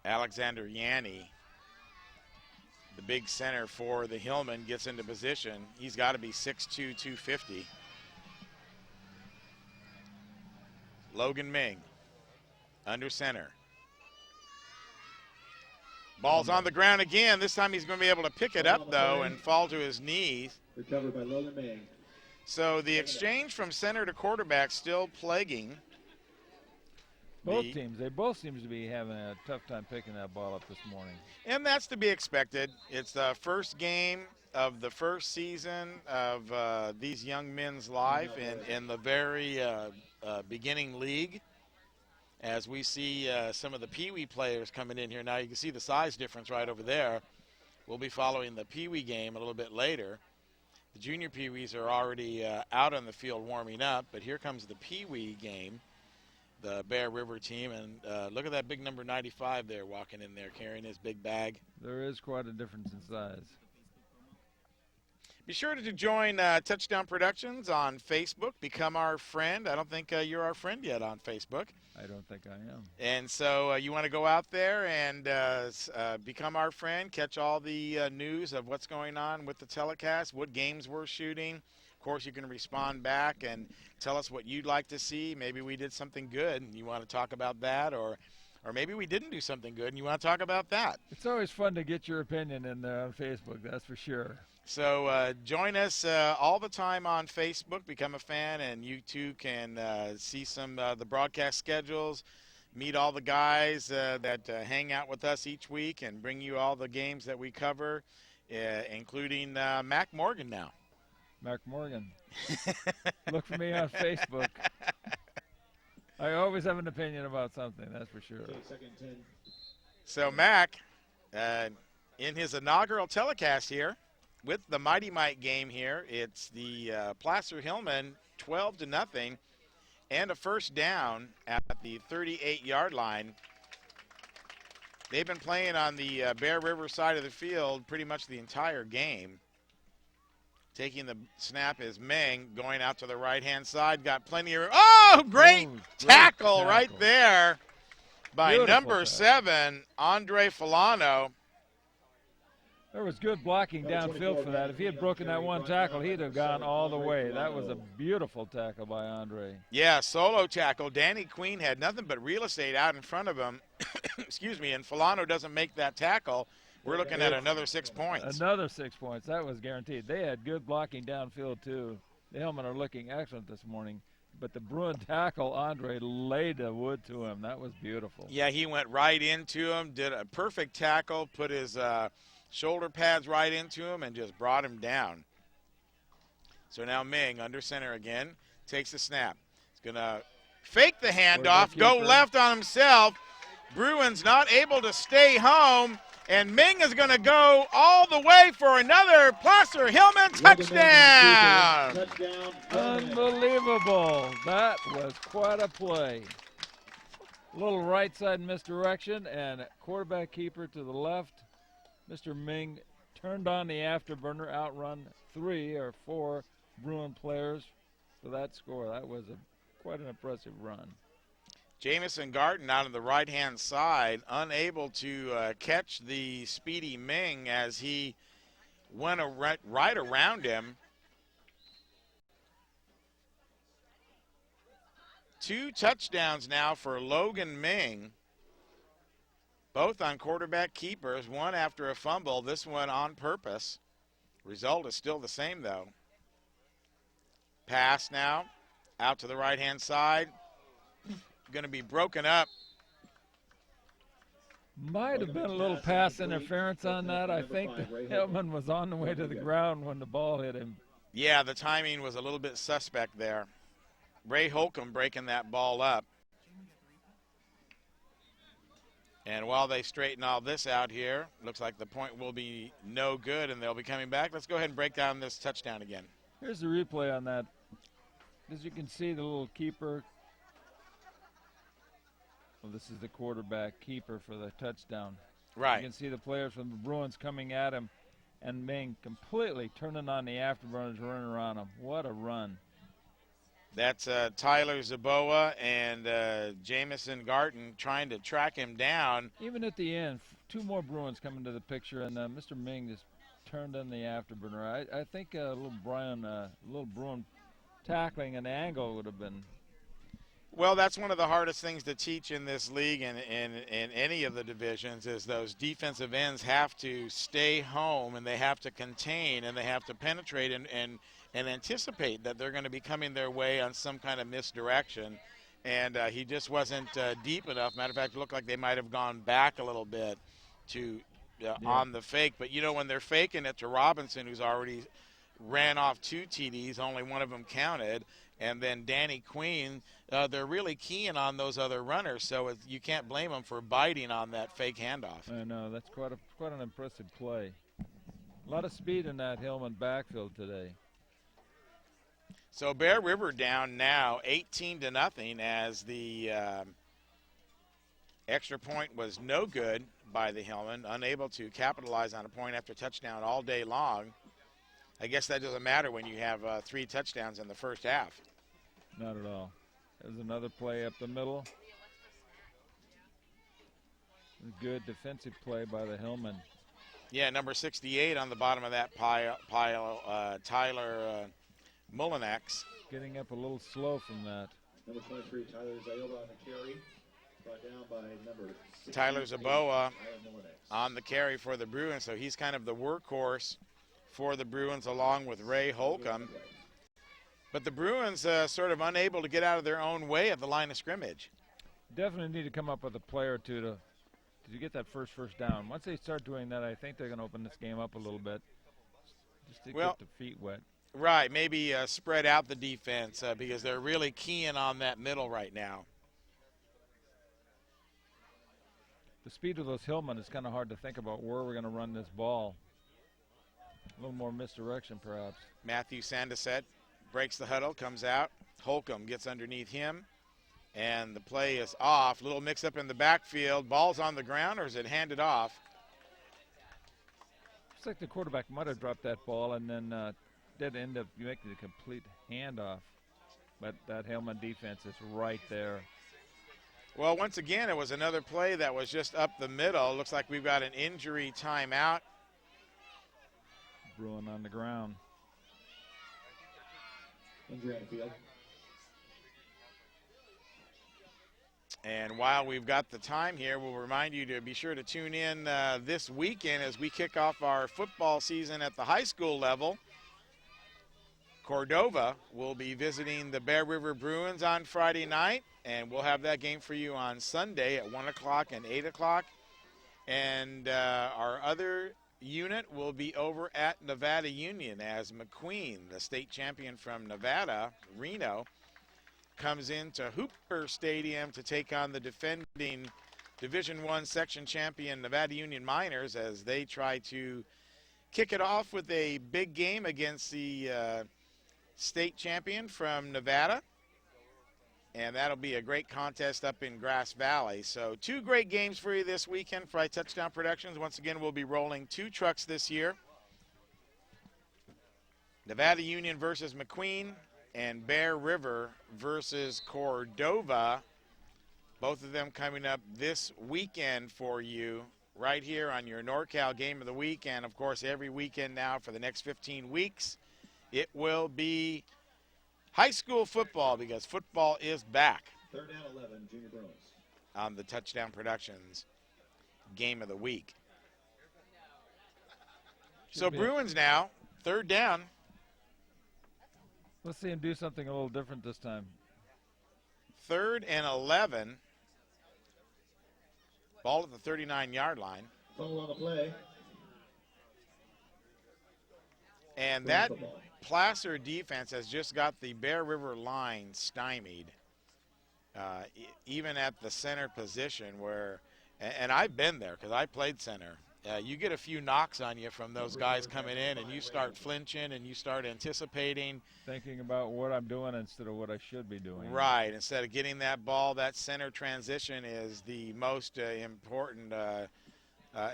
Speaker 2: Alexander Yanni, the big center for the Hillmen, gets into position. He's got to be 6'2", 250. Logan Ming under center. Ball's on the ground again. This time he's going to be able to pick it up, though, and fall to his knees.
Speaker 1: Recovered by Logan Ming.
Speaker 2: So the exchange from center to quarterback still plaguing
Speaker 3: Both teams, they both seem to be having a tough time picking that ball up this morning.
Speaker 2: And that's to be expected. It's the first game of the first season of these young men's life in the very beginning league. As we see some of the Pee Wee players coming in here now, you can see the size difference right over there. We'll be following the Pee Wee game a little bit later. The junior Pee Wees are already out on the field warming up, but here comes the Pee Wee game, the Bear River team, and look at that big number 95 there walking in there carrying his big bag.
Speaker 3: There is quite a difference in size.
Speaker 2: Be sure to join Touchdown Productions on Facebook. Become our friend. I don't think you're our friend yet on Facebook.
Speaker 3: I don't think I am.
Speaker 2: And so you want to go out there and become our friend, catch all the news of what's going on with the telecast, what games we're shooting. Of course, you can respond back and tell us what you'd like to see. Maybe we did something good and you want to talk about that, or maybe we didn't do something good and you want to talk about that.
Speaker 3: It's always fun to get your opinion in there on Facebook, that's for sure.
Speaker 2: So join us all the time on Facebook. Become a fan, and you too can see some of the broadcast schedules, meet all the guys that hang out with us each week, and bring you all the games that we cover, including Mack Morgan now.
Speaker 3: Mack Morgan. Look for me on Facebook. I always have an opinion about something, that's for sure.
Speaker 2: So Mack, in his inaugural telecast here, with the Mighty Mite game here, it's the Placer Hillmen 12-0 and a first down at the 38-yard line. They've been playing on the Bear River side of the field pretty much the entire game. Taking the snap is Ming, going out to the right-hand side. Got plenty of great tackle right there by
Speaker 3: Beautiful
Speaker 2: number 7, Andre Filano.
Speaker 3: There was good blocking downfield for that. If he had broken that one tackle, he'd have gone all the way. That was a beautiful tackle by Andre.
Speaker 2: Yeah, solo tackle. Danny Queen had nothing but real estate out in front of him. Excuse me, and Filano doesn't make that tackle. We're looking at another 6 points.
Speaker 3: Another 6 points. That was guaranteed. They had good blocking downfield, too. The Hillmen are looking excellent this morning. But the Bruin tackle, Andre laid the wood to him. That was beautiful.
Speaker 2: Yeah, he went right into him, did a perfect tackle, put his shoulder pads right into him, and just brought him down. So now Ming, under center again, takes the snap. He's going to fake the handoff, go left on himself. Bruins not able to stay home, and Ming is going to go all the way for another Placer Hillman touchdown.
Speaker 3: Unbelievable. That was quite a play. A little right side misdirection, and quarterback keeper to the left. Mr. Ming turned on the afterburner, outrun 3 or 4 Bruin players for that score. That was quite an impressive run.
Speaker 2: Jamison Garten out on the right-hand side, unable to catch the speedy Ming as he went right around him. 2 touchdowns now for Logan Ming. Both on quarterback keepers, one after a fumble, this one on purpose. Result is still the same, though. Pass now, out to the right-hand side. Going to be broken up.
Speaker 3: Might have been a little pass interference on that. I think the Hillman was on the way to the ground when the ball hit him.
Speaker 2: Yeah, the timing was a little bit suspect there. Ray Holcum breaking that ball up. And while they straighten all this out here, looks like the point will be no good, and they'll be coming back. Let's go ahead and break down this touchdown again.
Speaker 3: Here's the replay on that. As you can see, the little keeper. Well, this is the quarterback keeper for the touchdown.
Speaker 2: Right.
Speaker 3: You can see the players from the Bruins coming at him, and Ming completely turning on the afterburners, running around him. What a run.
Speaker 2: That's Tyler Dezaboa and Jamison Garten trying to track him down.
Speaker 3: Even at the end, 2 more Bruins come into the picture, and Mr. Ming just turned on the afterburner. I think a little Bruin tackling an angle would have been.
Speaker 2: Well, that's one of the hardest things to teach in this league and in any of the divisions is those defensive ends have to stay home, and they have to contain, and they have to penetrate and anticipate that they're going to be coming their way on some kind of misdirection. and he just wasn't deep enough. Matter of fact, it looked like they might have gone back a little bit to on the fake. But, you know, when they're faking it to Robinson, who's already ran off 2 TDs, only one of them counted, and then Danny Queen, they're really keying on those other runners, so you can't blame them for biting on that fake handoff.
Speaker 3: I know, that's quite an impressive play. A lot of speed in that Hillman backfield today.
Speaker 2: So Bear River down now 18-0 as the extra point was no good by the Hillmen, unable to capitalize on a point after touchdown all day long. I guess that doesn't matter when you have 3 touchdowns in the first half.
Speaker 3: Not at all. There's another play up the middle. Good defensive play by the Hillmen.
Speaker 2: Yeah, number 68 on the bottom of that pile Tyler Mullinex.
Speaker 3: Getting up a little slow from that.
Speaker 1: Number 23, Tyler Zayoba on the carry. Brought down by number 68,
Speaker 2: Tyler Zaboa
Speaker 1: Mullinex.
Speaker 2: on the carry for the Bruins, so he's kind of the workhorse for the Bruins along with Ray Holcum. But the Bruins sort of unable to get out of their own way at the line of scrimmage.
Speaker 3: Definitely need to come up with a play or two to get that first down. Once they start doing that, I think they're going to open this game up a little bit. Just to get the feet wet.
Speaker 2: Right, maybe spread out the defense because they're really keying on that middle right now.
Speaker 3: The speed of those Hillmen is kind of hard to think about where we're going to run this ball. A little more misdirection, perhaps.
Speaker 2: Matthew Sandeset breaks the huddle, comes out. Holcomb gets underneath him, and the play is off. Little mix-up in the backfield. Ball's on the ground, or is it handed off?
Speaker 3: Looks like the quarterback might have dropped that ball and then did end up making a complete handoff. But that Hillman defense is right there.
Speaker 2: Well, once again, it was another play that was just up the middle. Looks like we've got an injury timeout.
Speaker 3: Bruin on the ground.
Speaker 1: Injury on the field.
Speaker 2: And while we've got the time here, we'll remind you to be sure to tune in this weekend as we kick off our football season at the high school level. Cordova will be visiting the Bear River Bruins on Friday night, and we'll have that game for you on Sunday at 1 o'clock and 8 o'clock. And our other unit will be over at Nevada Union as McQueen, the state champion from Nevada, Reno, comes into Hooper Stadium to take on the defending Division I section champion Nevada Union Miners as they try to kick it off with a big game against the state champion from Nevada. And that'll be a great contest up in Grass Valley. So 2 great games for you this weekend for Touchdown Productions. Once again, we'll be rolling 2 trucks this year. Nevada Union versus McQueen and Bear River versus Cordova. Both of them coming up this weekend for you right here on your NorCal Game of the Week. And, of course, every weekend now for the next 15 weeks, it will be high school football because football is back.
Speaker 1: 3rd down 11, Junior Bruins.
Speaker 2: On the Touchdown Productions Game of the Week. So Bruins now, 3rd down.
Speaker 3: Let's see him do something a little different this time.
Speaker 2: 3rd and 11. Ball at the 39-yard line.
Speaker 1: Fumble on the play.
Speaker 2: And that Placer defense has just got the Bear River line stymied, even at the center position where, and I've been there because I played center. You get a few knocks on you from those guys coming in and you start flinching and you start anticipating.
Speaker 3: Thinking about what I'm doing instead of what I should be doing.
Speaker 2: Right. Instead of getting that ball, that center transition is the most important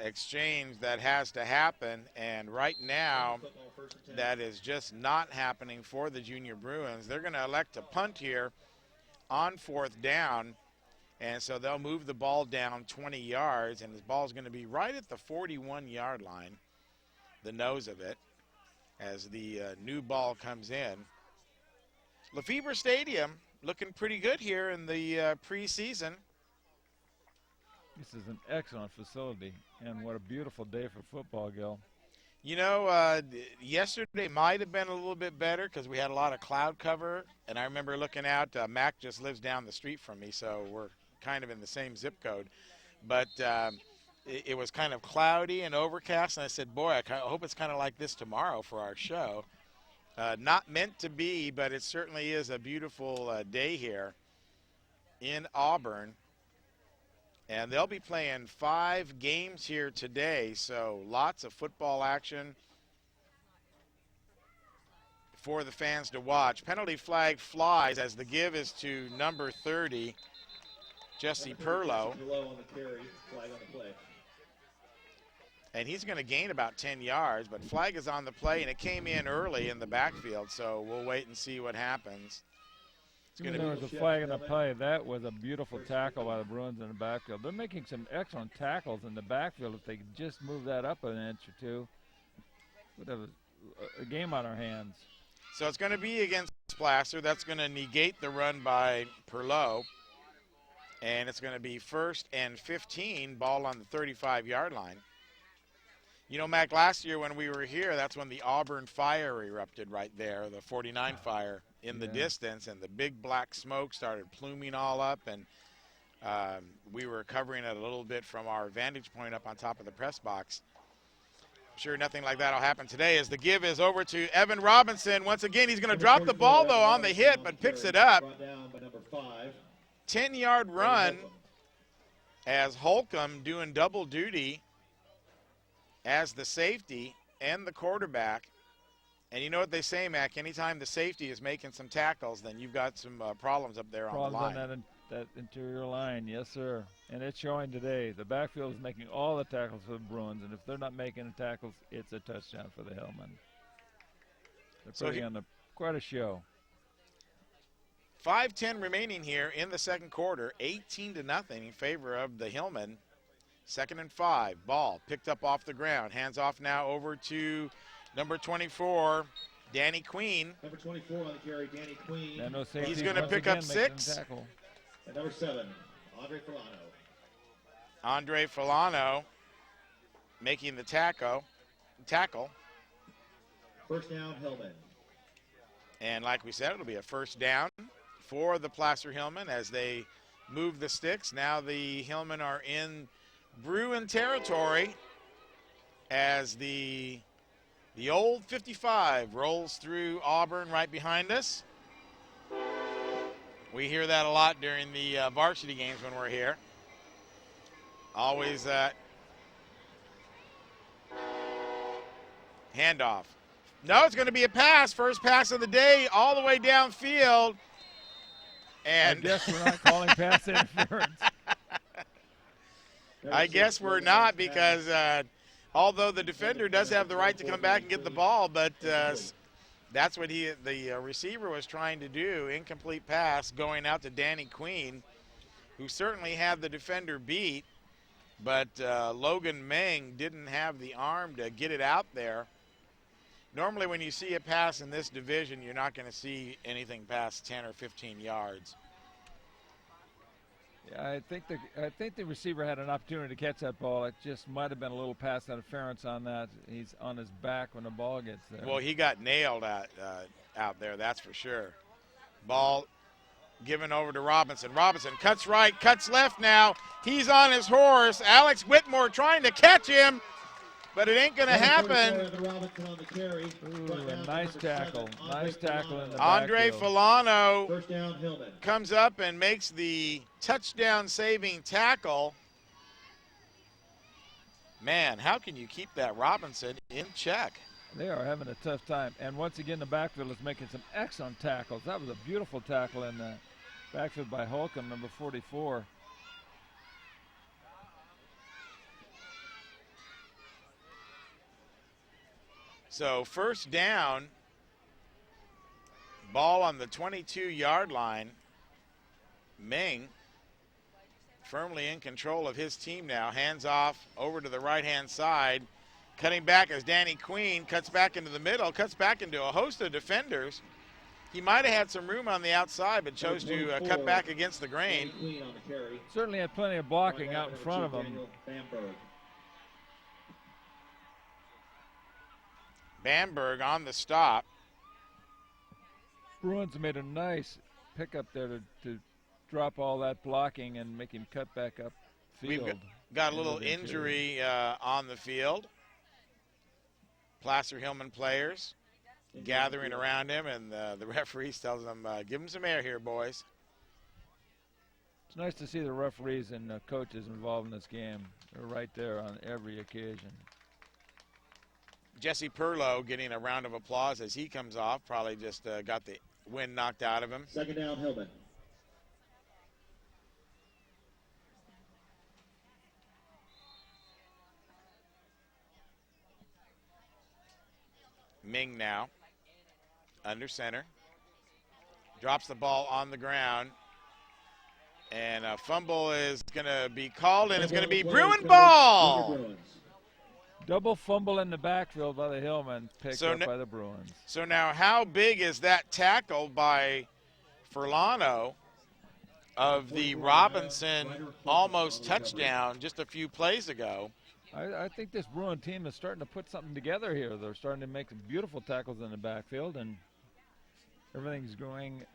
Speaker 2: exchange that has to happen. And right now, that is just not happening for the Junior Bruins. They're going to elect to punt here on 4th down. And so they'll move the ball down 20 yards, and the ball's going to be right at the 41-yard line, the nose of it, as the new ball comes in. Lefebvre Stadium looking pretty good here in the preseason.
Speaker 3: This is an excellent facility, and what a beautiful day for football, Gil.
Speaker 2: You know, yesterday might have been a little bit better because we had a lot of cloud cover. And I remember looking out, Mack just lives down the street from me, so we're kind of in the same zip code. But it was kind of cloudy and overcast, and I said, boy, I hope it's kind of like this tomorrow for our show. Not meant to be, but it certainly is a beautiful day here in Auburn. And they'll be playing 5 games here today, so lots of football action for the fans to watch. Penalty flag flies as the give is to number 30, Jesse Perlow. And he's going to gain about 10 yards, but flag is on the play, and it came in early in the backfield, so we'll wait and see what happens.
Speaker 3: There was a flag in the play. That was a beautiful tackle by the Bruins in the backfield. They're making some excellent tackles in the backfield. If they could just move that up an inch or two, we'd have a game on our hands.
Speaker 2: So it's going to be against Placer. That's going to negate the run by Perlow. And it's going to be 1st and 15, ball on the 35-yard line. You know, Mac, last year when we were here, that's when the Auburn fire erupted right there, the 49 fire in the distance, and the big black smoke started pluming all up, and we were covering it a little bit from our vantage point up on top of the press box. I'm sure nothing like that will happen today as the give is over to Evan Robinson. Once again, he's going to drop the ball, though, on the hit, but picks it up. 10-yard run as Holcum doing double duty as the safety and the quarterback. And you know what they say, Mac, anytime the safety is making some tackles, then you've got some problems up there on the line.
Speaker 3: Problems on that interior line, yes, sir. And it's showing today. The backfield is making all the tackles for the Bruins, and if they're not making the tackles, it's a touchdown for the Hillmen. They're putting on quite a show.
Speaker 2: 5:10 remaining here in the second quarter, 18-0 in favor of the Hillmen. 2nd and 5, ball picked up off the ground. Hands off now over to number 24, Danny Queen.
Speaker 1: Number 24 on the carry, Danny Queen.
Speaker 2: He's going to pick up 6.
Speaker 1: And number 7, Andre Filano.
Speaker 2: Andre Filano making the tackle.
Speaker 1: 1st down, Hillman.
Speaker 2: And like we said, it'll be a 1st down for the Placer Hillmen as they move the sticks. Now the Hillmen are in Bruin territory as the old 55 rolls through Auburn right behind us. We hear that a lot during the varsity games when we're here. Always handoff. No, it's going to be a pass. First pass of the day all the way downfield. And
Speaker 3: I guess we're not calling pass interference.
Speaker 2: I guess we're not, because although the defender does have the right to come back and get the ball, but that's what the receiver was trying to do. Incomplete pass going out to Danny Queen, who certainly had the defender beat, but Logan Ming didn't have the arm to get it out there. Normally when you see a pass in this division, you're not going to see anything past 10 or 15 yards.
Speaker 3: Yeah, I think the receiver had an opportunity to catch that ball. It just might have been a little pass interference on that. He's on his back when the ball gets there.
Speaker 2: Well, he got nailed out there, that's for sure. Ball given over to Robinson. Robinson cuts right, cuts left now. He's on his horse. Alex Whitmore trying to catch him, but it ain't going to happen.
Speaker 3: Ooh, a nice tackle. Nice tackle in the
Speaker 2: Andre
Speaker 3: backfield.
Speaker 2: Filano comes up and makes the touchdown-saving tackle. Man, how can you keep that Robinson in check?
Speaker 3: They are having a tough time. And once again, the backfield is making some excellent tackles. That was a beautiful tackle in the backfield by Holcum, number 44.
Speaker 2: So 1st down, ball on the 22-yard line. Ming firmly in control of his team now. Hands off over to the right-hand side. Cutting back as Danny Queen cuts back into the middle, cuts back into a host of defenders. He might have had some room on the outside, but chose to cut back against the grain.
Speaker 3: Certainly had plenty of blocking out in front of him.
Speaker 2: Bamberg on the stop.
Speaker 3: Bruins made a nice pickup there to drop all that blocking and make him cut back up field.
Speaker 2: We've got a little injury on the field. Placer Hillman players gathering around him, and the referee tells them, give him some air here, boys.
Speaker 3: It's nice to see the referees and coaches involved in this game. They're right there on every occasion.
Speaker 2: Jesse Perlow getting a round of applause as he comes off. Probably just got the wind knocked out of him.
Speaker 1: Second down, Hillman.
Speaker 2: Ming now under center. Drops the ball on the ground. And a fumble is going to be called, and it's going to be Bruin ball.
Speaker 3: Double fumble in the backfield by the Hillmen, picked up by the Bruins.
Speaker 2: So now how big is that tackle by Furlano of the Robinson almost touchdown just a few plays ago?
Speaker 3: I think this Bruin team is starting to put something together here. They're starting to make some beautiful tackles in the backfield, and everything's going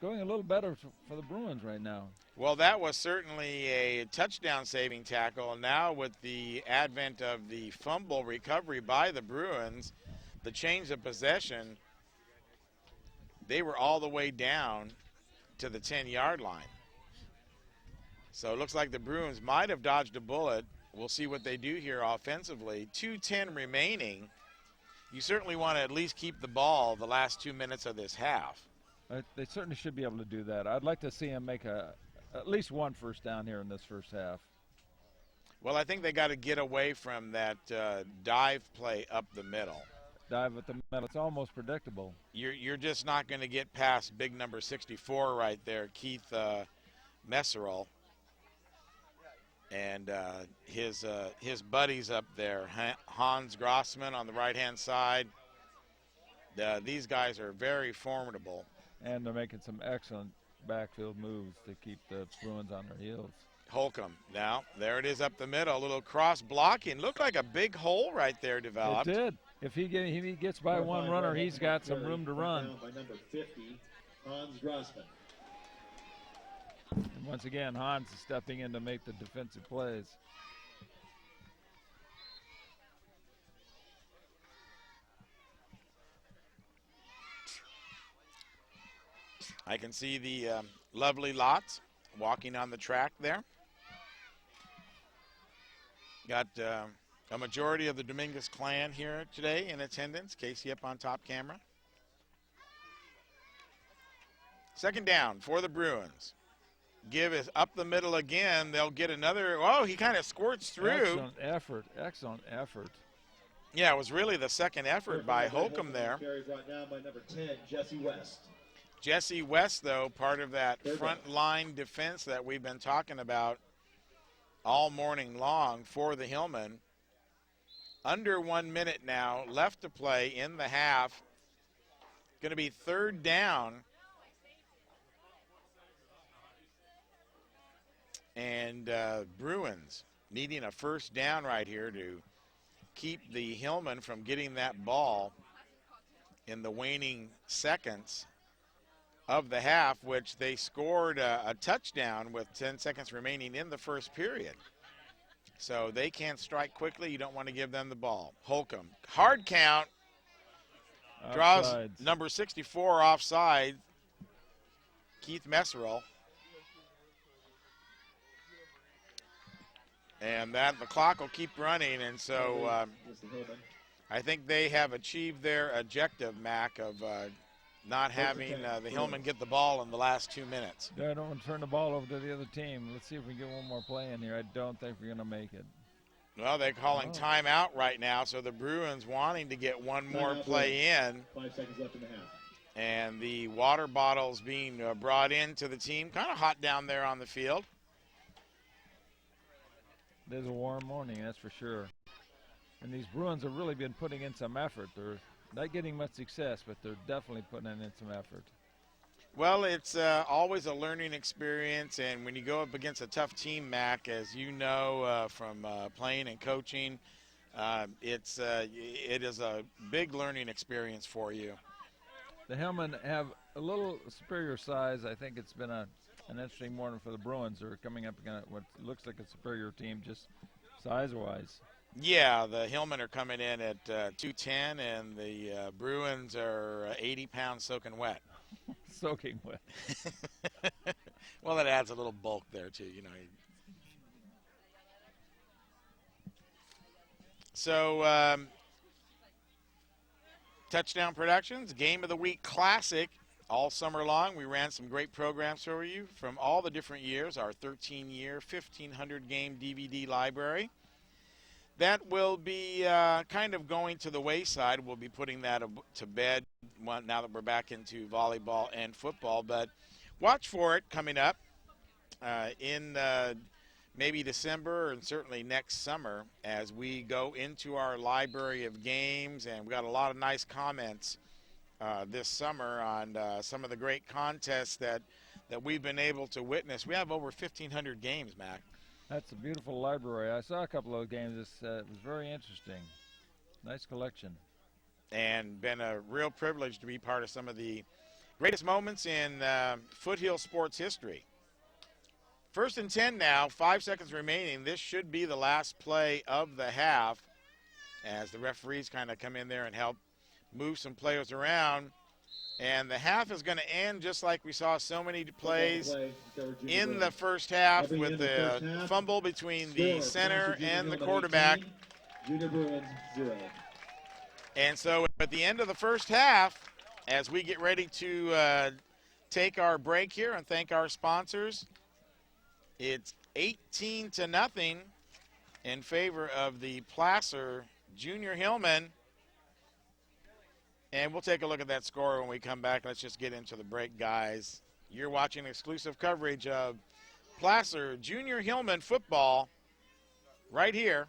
Speaker 3: a little better for the Bruins right now.
Speaker 2: Well, that was certainly a touchdown-saving tackle. And now with the advent of the fumble recovery by the Bruins, the change of possession, they were all the way down to the 10-yard line. So it looks like the Bruins might have dodged a bullet. We'll see what they do here offensively. 2:10 remaining. You certainly want to at least keep the ball the last 2 minutes of this half.
Speaker 3: They certainly should be able to do that. I'd like to see them make at least one first down here in this first half.
Speaker 2: Well, I think they got to get away from that dive play up the middle.
Speaker 3: Dive at the middle. It's almost predictable.
Speaker 2: You're just not going to get past big number 64 right there, Keith Messerol. And his buddies up there, Hans Grossman on the right-hand side. These guys are very formidable.
Speaker 3: And they're making some excellent backfield moves to keep the Bruins on their heels.
Speaker 2: Holcum now, there it is up the middle, a little cross blocking. Looked like a big hole right there developed.
Speaker 3: It did. If he gets by one runner, he's got some room to run.
Speaker 1: By number 50, Hans Grossman.
Speaker 3: And once again, Hans is stepping in to make the defensive plays.
Speaker 2: I can see the lovely Lots walking on the track there. Got a majority of the Dominguez clan here today in attendance. Casey up on top camera. Second down for the Bruins. Give is up the middle again. They'll get another. Oh, he kind of squirts through.
Speaker 3: Excellent effort. Excellent effort.
Speaker 2: Yeah, it was really the second effort by Holcum there.
Speaker 1: Carry brought down by number 10, Jesse West.
Speaker 2: Jesse West, though, part of that front line defense that we've been talking about all morning long for the Hillmen. Under 1 minute now left to play in the half. Going to be third down. And Bruins needing a first down right here to keep the Hillmen from getting that ball in the waning seconds of the half, which they scored a touchdown with 10 seconds remaining in the first period. So they can't strike quickly. You don't want to give them the ball. Holcum, hard count, draws
Speaker 3: Offsides.
Speaker 2: number 64 offside, Keith Messerol. And that the clock will keep running, and so I think they have achieved their objective, Mack, of not having the Hillmen get the ball in the last 2 minutes.
Speaker 3: Yeah, I don't want to turn the ball over to the other team. Let's see if we can get one more play in here. I don't think we're going to make it.
Speaker 2: Well, they're calling timeout right now, so the Bruins wanting to get one more play in.
Speaker 1: 5 seconds left in the half.
Speaker 2: And the water bottles being brought into the team. Kind of hot down there on the field.
Speaker 3: It is a warm morning, that's for sure. And these Bruins have really been putting in some effort. They're not getting much success, but they're definitely putting in some effort.
Speaker 2: Well, it's always a learning experience, and when you go up against a tough team, Mac, as you know from playing and coaching, It is a big learning experience for you.
Speaker 3: The Hillmen have a little superior size. I think it's been an interesting morning for the Bruins. They're coming up against what looks like a superior team just size-wise.
Speaker 2: Yeah, the Hillmen are coming in at 210, and the Bruins are 80 pounds soaking wet.
Speaker 3: Soaking wet.
Speaker 2: Well, that adds a little bulk there, too, you know. So, Touchdown Productions, Game of the Week Classic. All summer long, we ran some great programs for you from all the different years, our 13-year, 1,500-game DVD library. That will be kind of going to the wayside. We'll be putting that to bed now that we're back into volleyball and football. But watch for it coming up in maybe December and certainly next summer as we go into our library of games. And we got a lot of nice comments this summer on some of the great contests that we've been able to witness. We have over 1,500 games, Mac.
Speaker 3: That's a beautiful library. I saw a couple of those games. It was very interesting. Nice collection.
Speaker 2: And been a real privilege to be part of some of the greatest moments in Foothill sports history. 1st and 10 now, 5 seconds remaining. This should be the last play of the half as the referees kind of come in there and help move some players around. And the half is going to end just like we saw so many plays in the first half with the fumble between the center and the quarterback.
Speaker 1: Junior Bruins 0.
Speaker 2: And so at the end of the first half, as we get ready to take our break here and thank our sponsors, it's 18-0 in favor of the Placer Junior Hillmen. And we'll take a look at that score when we come back. Let's just get into the break, guys. You're watching exclusive coverage of Placer Junior Hillmen football right here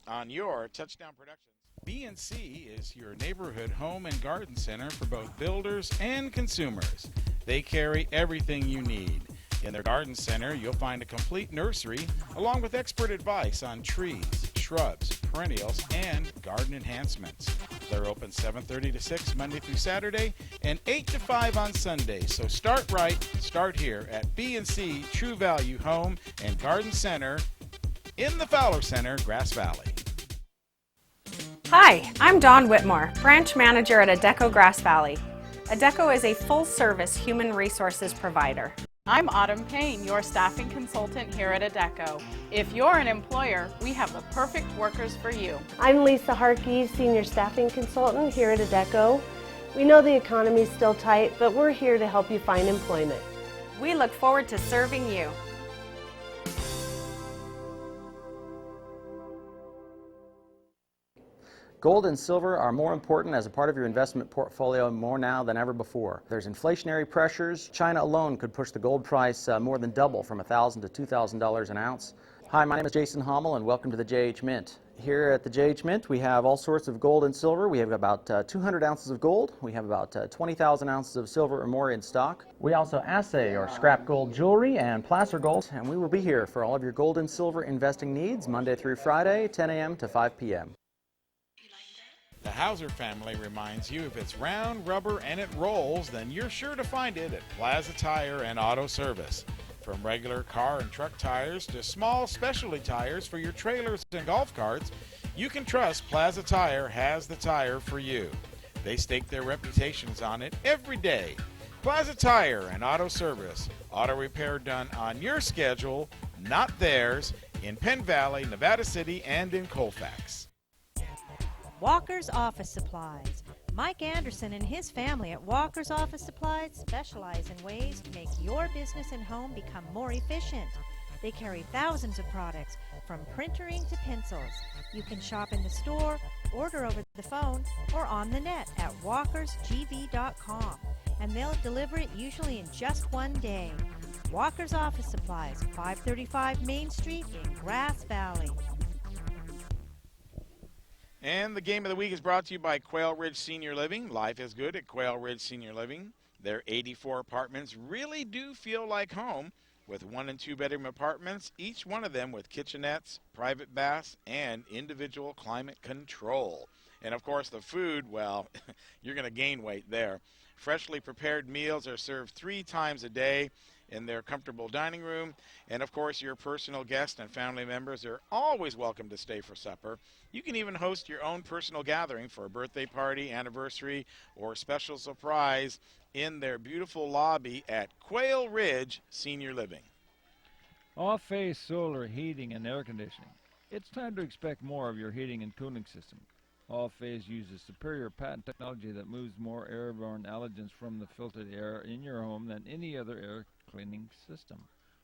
Speaker 2: on your Touchdown Productions. B&C is your neighborhood home and garden center for both builders and consumers. They carry everything you need. In their garden center, you'll find a complete nursery along with expert advice on trees, shrubs, perennials, and garden enhancements. They're open 7:30 to 6 Monday through Saturday and 8 to 5 on Sunday. So start right, start here at B&C True Value Home and Garden Center in the Fowler Center, Grass Valley.
Speaker 5: Hi, I'm Dawn Whitmore, branch manager at Adecco Grass Valley. Adecco is a full-service human resources provider.
Speaker 6: I'm Autumn Payne, your staffing consultant here at Adecco. If you're an employer, we have the perfect workers for you.
Speaker 7: I'm Lisa Harkey, Senior Staffing Consultant here at Adecco. We know the economy is still tight, but we're here to help you find employment.
Speaker 5: We look forward to serving you.
Speaker 8: Gold and silver are more important as a part of your investment portfolio more now than ever before. There's inflationary pressures. China alone could push the gold price more than double from $1,000 to $2,000 an ounce. Hi, my name is Jason Hommel and welcome to the JH Mint. Here at the JH Mint we have all sorts of gold and silver. We have about 200 ounces of gold. We have about 20,000 ounces of silver or more in stock. We also assay or scrap gold jewelry and placer gold, and we will be here for all of your gold and silver investing needs Monday through Friday, 10 a.m. to 5 p.m.
Speaker 2: The Hauser family reminds you if it's round, rubber, and it rolls, then you're sure to find it at Plaza Tire and Auto Service. From regular car and truck tires to small specialty tires for your trailers and golf carts, you can trust Plaza Tire has the tire for you. They stake their reputations on it every day. Plaza Tire and Auto Service. Auto repair done on your schedule, not theirs, in Penn Valley, Nevada City, and in Colfax.
Speaker 9: Walker's Office Supplies. Mike Anderson and his family at Walker's Office Supplies specialize in ways to make your business and home become more efficient. They carry thousands of products, from printering to pencils. You can shop in the store, order over the phone, or on the net at walkersgv.com, and they'll deliver it usually in just one day. Walker's Office Supplies, 535 Main Street in Grass Valley.
Speaker 2: And the game of the week is brought to you by Quail Ridge Senior Living. Life is good at Quail Ridge Senior Living. Their 84 apartments really do feel like home. with 1- and 2-bedroom apartments, each one of them with kitchenettes, private baths, and individual climate control. And of course the food, well, you're going to gain weight there. Freshly prepared meals are served 3 times a day in their comfortable dining room. And of course your personal guests and family members are always welcome to stay for supper. You can even host your own personal gathering for a birthday party, anniversary, or special surprise in their beautiful lobby at Quail Ridge Senior Living.
Speaker 3: All-phase solar heating and air conditioning. It's time to expect more of your heating and cooling system. All-phase uses superior patent technology that moves more airborne allergens from the filtered air in your home than any other air cleaning system.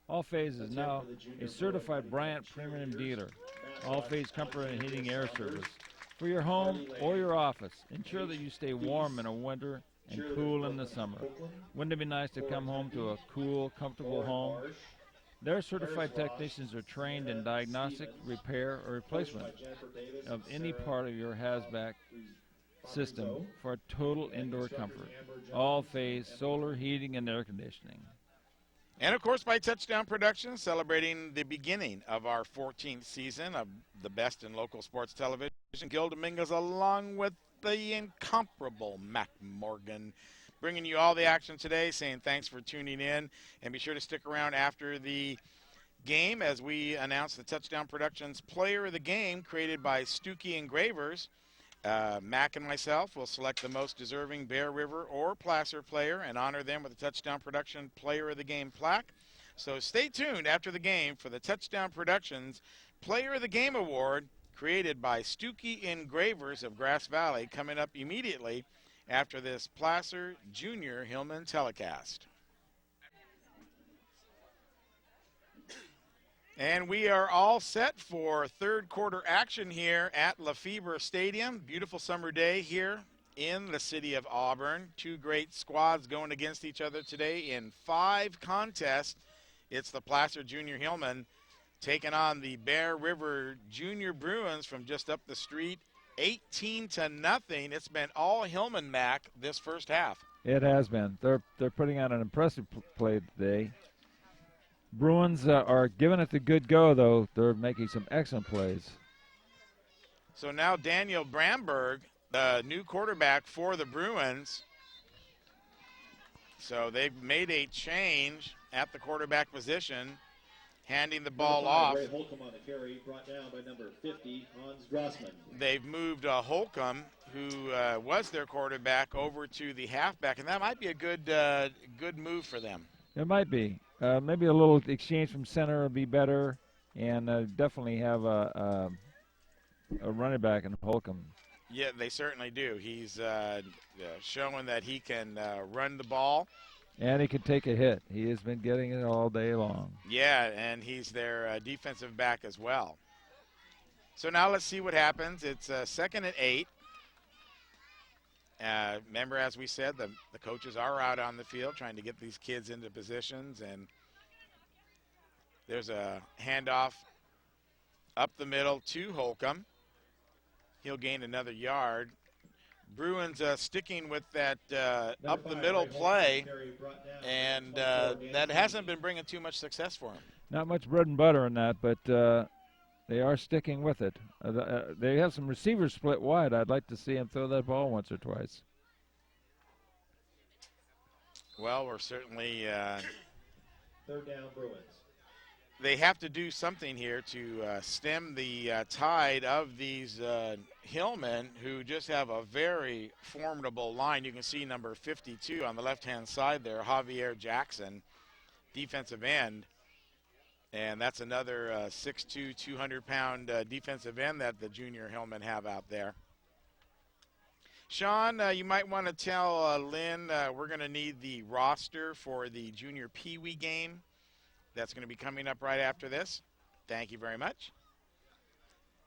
Speaker 3: All-phase is now a certified Bryant premium dealer. All-phase comfort and heating air service for your home or your office. Ensure that you stay warm in the winter and cool in the summer. Wouldn't it be nice to come home to a cool, comfortable home? Their certified technicians are trained in diagnostic, repair, or replacement of any part of your HVAC system for total indoor comfort. All-phase solar heating and air conditioning.
Speaker 2: And of course by Touchdown Productions, celebrating the beginning of our 14th season of the best in local sports television. Gil Dominguez along with the incomparable Mack Morgan, bringing you all the action today, saying thanks for tuning in, and be sure to stick around after the game as we announce the Touchdown Productions Player of the Game created by Stuckey Engravers. Mack and myself will select the most deserving Bear River or Placer player and honor them with a Touchdown Production Player of the Game plaque. So stay tuned after the game for the Touchdown Productions Player of the Game Award created by Stuckey Engravers of Grass Valley, coming up immediately after this Placer Junior Hillman telecast. And we are all set for third quarter action here at Lefebvre Stadium. Beautiful summer day here in the city of Auburn. 2 great squads going against each other today in 5 contests. It's the Placer Junior Hillmen taking on the Bear River Junior Bruins from just up the street. 18-0. It's been all Hillman, Mack, this first half.
Speaker 3: It has been. They're putting on an impressive play today. Bruins are giving it the good go, though. They're making some excellent plays.
Speaker 2: So now Daniel Bramberg, the new quarterback for the Bruins. So they've made a change at the quarterback position, handing the ball off.
Speaker 1: Ray Holcum on the carry, brought down by number 50, Hans Grossman.
Speaker 2: They've moved Holcum, who was their quarterback, over to the halfback, and that might be a good move for them.
Speaker 3: It might be. Maybe a little exchange from center would be better, and definitely have a running back in Holcum.
Speaker 2: Yeah, they certainly do. He's showing that he can run the ball.
Speaker 3: And he can take a hit. He has been getting it all day long.
Speaker 2: Yeah, and he's their defensive back as well. So now let's see what happens. It's 2nd and 8. Remember, as we said, the coaches are out on the field trying to get these kids into positions, and there's a handoff up the middle to Holcum. He'll gain another yard. Bruins sticking with that up the middle play, and that hasn't been bringing too much success for him.
Speaker 3: Not much bread and butter in that, but they are sticking with it. They have some receivers split wide. I'd like to see him throw that ball once or twice.
Speaker 2: Well, we're certainly
Speaker 1: 3rd down, Bruins.
Speaker 2: They have to do something here to stem the tide of these Hillmen, who just have a very formidable line. You can see number 52 on the left-hand side there, Javier Jackson, defensive end. And that's another 6'2", 200-pound defensive end that the junior Hillmen have out there. Sean, you might want to tell Lynn we're going to need the roster for the junior Pee Wee game. That's going to be coming up right after this. Thank you very much.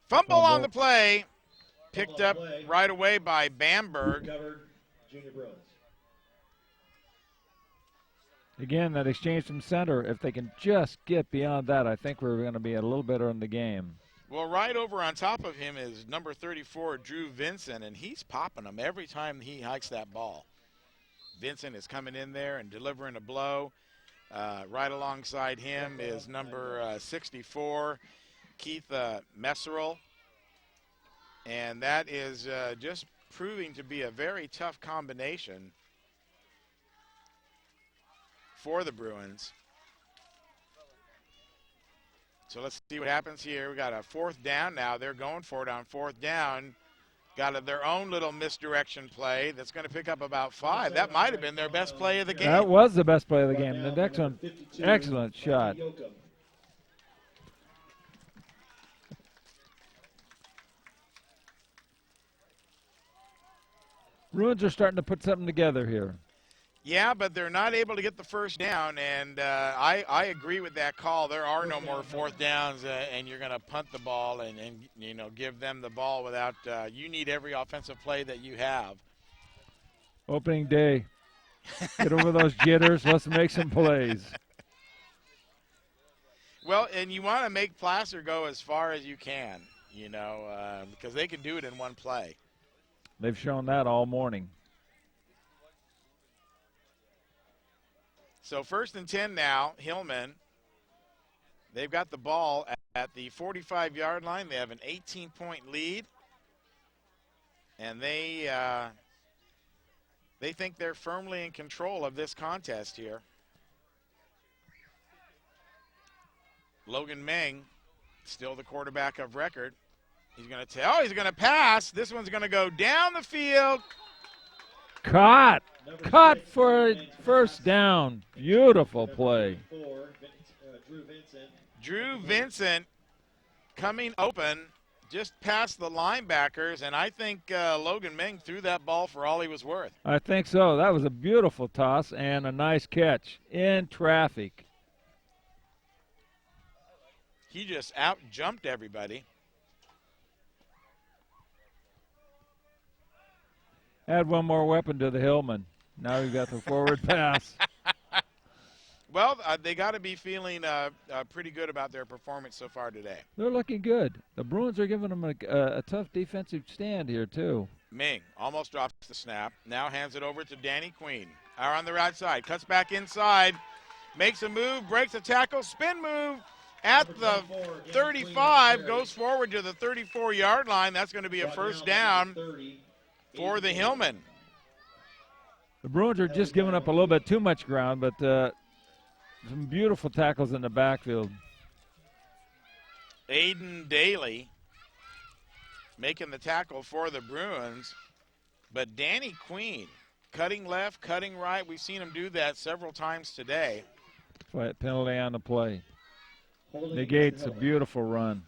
Speaker 2: Fumble on the play. Picked up right away by Bamberg.
Speaker 1: Junior Bruins.
Speaker 3: Again, that exchange from center, if they can just get beyond that, I think we're going to be a little better in the game.
Speaker 2: Well, right over on top of him is number 34, Drew Vincent, and he's popping them every time he hikes that ball. Vincent is coming in there and delivering a blow. Right alongside him is number 64, Keith Messerel. And that is just proving to be a very tough combination for the Bruins. So let's see what happens here. We got a 4th down now. They're going for it on 4th down. Got their own little misdirection play that's going to pick up about 5. That might have been their best play of the game.
Speaker 3: That was the best play of the game. An excellent shot. Bruins are starting to put something together here.
Speaker 2: Yeah, but they're not able to get the first down, and I agree with that call. There are no more 4th downs, and you're going to punt the ball and you know, give them the ball without you need every offensive play that you have.
Speaker 3: Opening day. Get over those jitters. Let's make some plays.
Speaker 2: Well, and you want to make Placer go as far as you can, you know, because they can do it in one play.
Speaker 3: They've shown that all morning.
Speaker 2: So 1st and 10 now, Hillmen. They've got the ball at the 45-yard line. They have an 18-point lead. And they think they're firmly in control of this contest here. Logan Ming, still the quarterback of record. He's going to pass. This one's going to go down the field.
Speaker 3: Caught for a first down. Beautiful play.
Speaker 2: Drew Vincent coming open just past the linebackers, and I think Logan Ming threw that ball for all he was worth.
Speaker 3: I think so. That was a beautiful toss and a nice catch in traffic.
Speaker 2: He just out-jumped everybody.
Speaker 3: Add one more weapon to the Hillman. Now we've got the forward pass.
Speaker 2: Well, they got to be feeling pretty good about their performance so far today.
Speaker 3: They're looking good. The Bruins are giving them a tough defensive stand here, too.
Speaker 2: Ming almost drops the snap. Now hands it over to Danny Queen. Are on the right side. Cuts back inside. Makes a move. Breaks a tackle. Spin move at the 35. Goes forward to the 34-yard line. That's going to be a first down for the Hillmen.
Speaker 3: The Bruins are just giving up a little bit too much ground, but some beautiful tackles in the backfield.
Speaker 2: Aiden Daly making the tackle for the Bruins, but Danny Queen cutting left, cutting right. We've seen him do that several times today.
Speaker 3: Flat penalty on the play. Negates a beautiful run.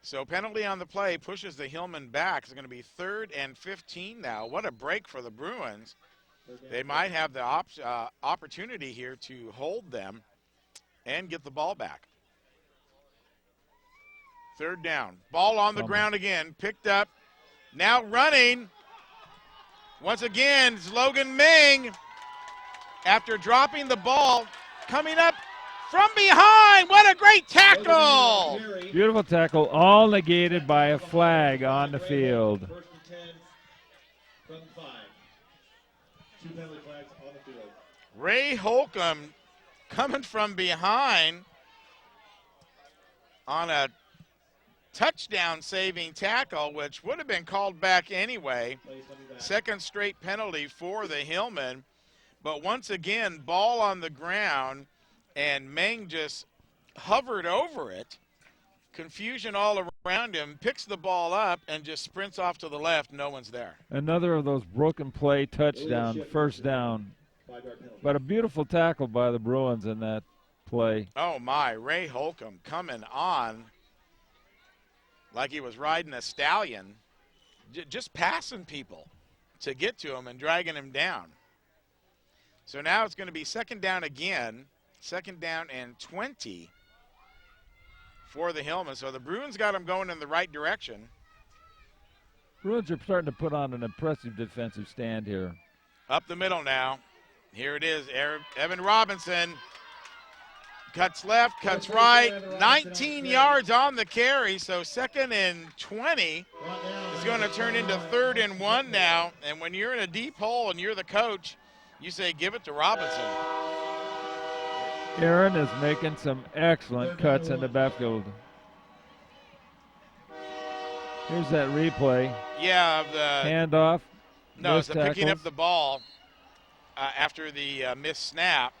Speaker 2: So penalty on the play pushes the Hillmen back. It's going to be 3rd and 15 now. What a break for the Bruins. They might have the opportunity here to hold them and get the ball back. 3rd down. Ball on the ground again. Picked up. Now running. Once again, it's Logan Ming. After dropping the ball, coming up from behind. What a great tackle.
Speaker 3: Beautiful tackle, all negated by a flag on the field.
Speaker 1: 1st and 10 from 5. 2 penalty flags on the field.
Speaker 2: Ray Holcum coming from behind on a touchdown-saving tackle, which would have been called back anyway. 2nd straight penalty for the Hillmen. But once again, ball on the ground, and Meng just hovered over it. Confusion all around him, picks the ball up, and just sprints off to the left. No one's there.
Speaker 3: Another of those broken play touchdown, first down. But a beautiful tackle by the Bruins in that play.
Speaker 2: Oh, my. Ray Holcum coming on like he was riding a stallion, just passing people to get to him and dragging him down. So now it's going to be 2nd down again, 2nd down and 20 for the Hillmen. So the Bruins got them going in the right direction.
Speaker 3: Bruins are starting to put on an impressive defensive stand here.
Speaker 2: Up the middle now. Here it is, Evan Robinson. Cuts left, cuts right, 19 yards on the carry, so 2nd and 20 is going to turn into 3rd and 1 now. And when you're in a deep hole and you're the coach, You say give it to Robinson.
Speaker 3: Aaron is making some excellent cuts in the backfield. Here's that replay.
Speaker 2: Yeah, the
Speaker 3: handoff.
Speaker 2: No, it's the picking
Speaker 3: tackles.
Speaker 2: up the ball after the missed snap.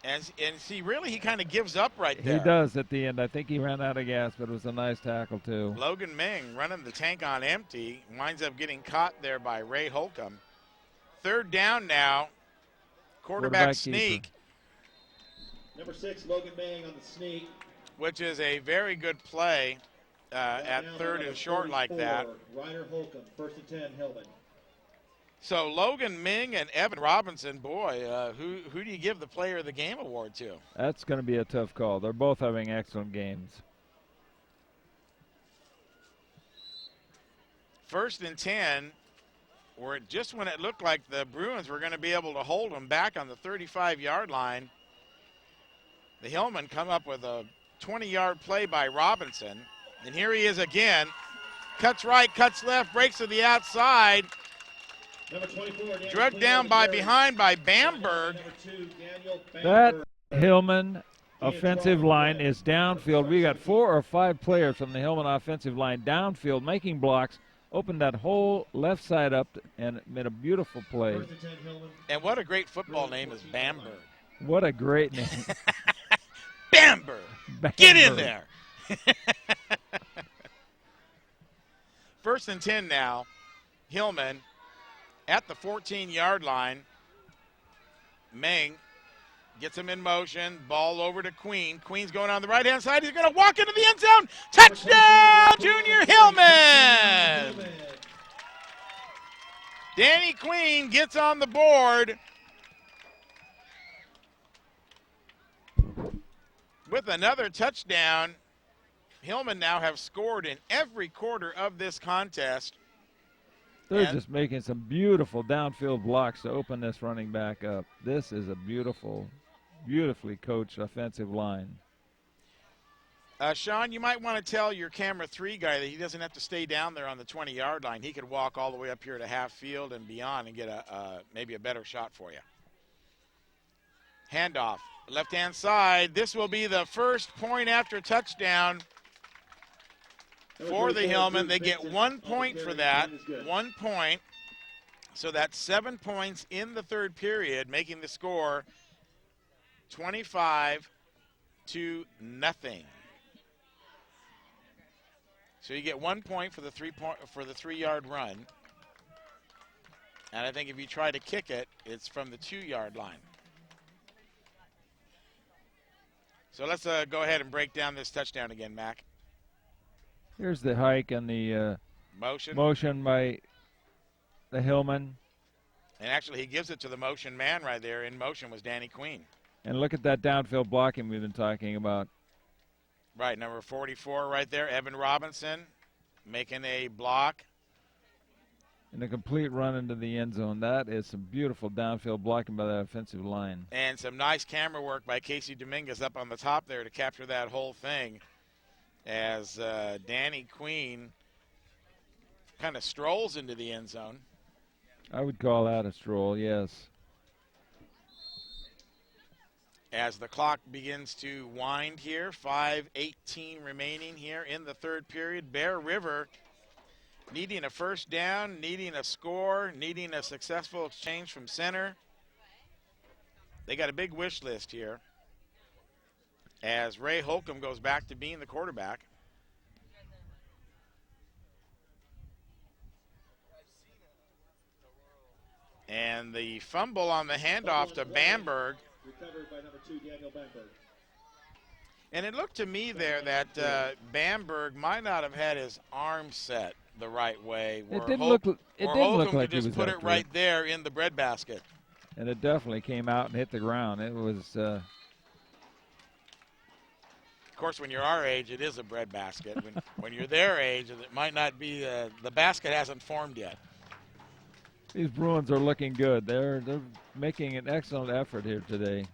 Speaker 2: And see, really, he kind of gives up right there.
Speaker 3: He does at the end. I think he ran out of gas, but it was a nice tackle, too.
Speaker 2: Logan Ming running the tank on empty. Winds up getting caught there by Ray Holcum. Third down now. Quarterback sneak.
Speaker 3: Keeper.
Speaker 1: Number 6, Logan Ming on the sneak.
Speaker 2: Which is a very good play at third and short like that.
Speaker 1: Ryder Holcum, 1st and 10, Hillman.
Speaker 2: So Logan Ming and Evan Robinson, boy, who do you give the Player of the Game award to?
Speaker 3: That's going to be a tough call. They're both having excellent games.
Speaker 2: 1st and 10, where just when it looked like the Bruins were going to be able to hold them back on the 35-yard line, the Hillmen come up with a 20-yard play by Robinson. And here he is again. Cuts right, cuts left, breaks to the outside.
Speaker 1: Number 24,
Speaker 2: Drugged down by behind by Bamberg.
Speaker 3: That Hillman offensive line is downfield. We got 4 or 5 players from the Hillman offensive line downfield making blocks. Opened that whole left side up and made a beautiful play.
Speaker 2: And what a great football name is Bamberg.
Speaker 3: What a great name.
Speaker 2: Bamberg. Get in there. 1st and 10 now. Hillman at the 14-yard line. Ming gets him in motion. Ball over to Queen. Queen's going on the right-hand side. He's going to walk into the end zone. Touchdown, Junior Hillman. Danny Queen gets on the board with another touchdown. Hillmen now have scored in every quarter of this contest.
Speaker 3: They're just making some beautiful downfield blocks to open this running back up. This is a beautifully coached offensive line.
Speaker 2: Sean, you might want to tell your camera 3 guy that he doesn't have to stay down there on the 20-yard line. He could walk all the way up here to half field and beyond and get maybe a better shot for you. Handoff, left-hand side. This will be the first point after touchdown for the Hillmen. They get 1 point for that, 1 point. So that's 7 points in the third period, making the score 25-0. So you get 1 point for the 3-yard run. And I think if you try to kick it, it's from the 2-yard line. So let's go ahead and break down this touchdown again, Mack.
Speaker 3: Here's the hike and the motion by the Hillman.
Speaker 2: And actually, he gives it to the motion man right there. In motion was Danny Queen.
Speaker 3: And look at that downfield blocking we've been talking about.
Speaker 2: Right, number 44 right there, Evan Robinson making a block.
Speaker 3: And a complete run into the end zone. That is some beautiful downfield blocking by that offensive line.
Speaker 2: And some nice camera work by Casey Dominguez up on the top there to capture that whole thing as Danny Queen kind of strolls into the end zone.
Speaker 3: I would call that a stroll, yes.
Speaker 2: As the clock begins to wind here, 5:18 remaining here in the third period. Bear River needing a first down, needing a score, needing a successful exchange from center. They got a big wish list here as Ray Holcum goes back to being the quarterback. And the fumble on the handoff to Bamberg.
Speaker 1: Recovered by number 2, Daniel Bamberg.
Speaker 2: And it looked to me there that Bamberg might not have had his arm set the right way.
Speaker 3: It didn't look like
Speaker 2: he
Speaker 3: was
Speaker 2: put it right there in the breadbasket.
Speaker 3: And it definitely came out and hit the ground. It was.
Speaker 2: Of course, when you're our age, it is a breadbasket. when you're their age, it might not be. The basket hasn't formed yet.
Speaker 3: These Bruins are looking good. They're making an excellent effort here today.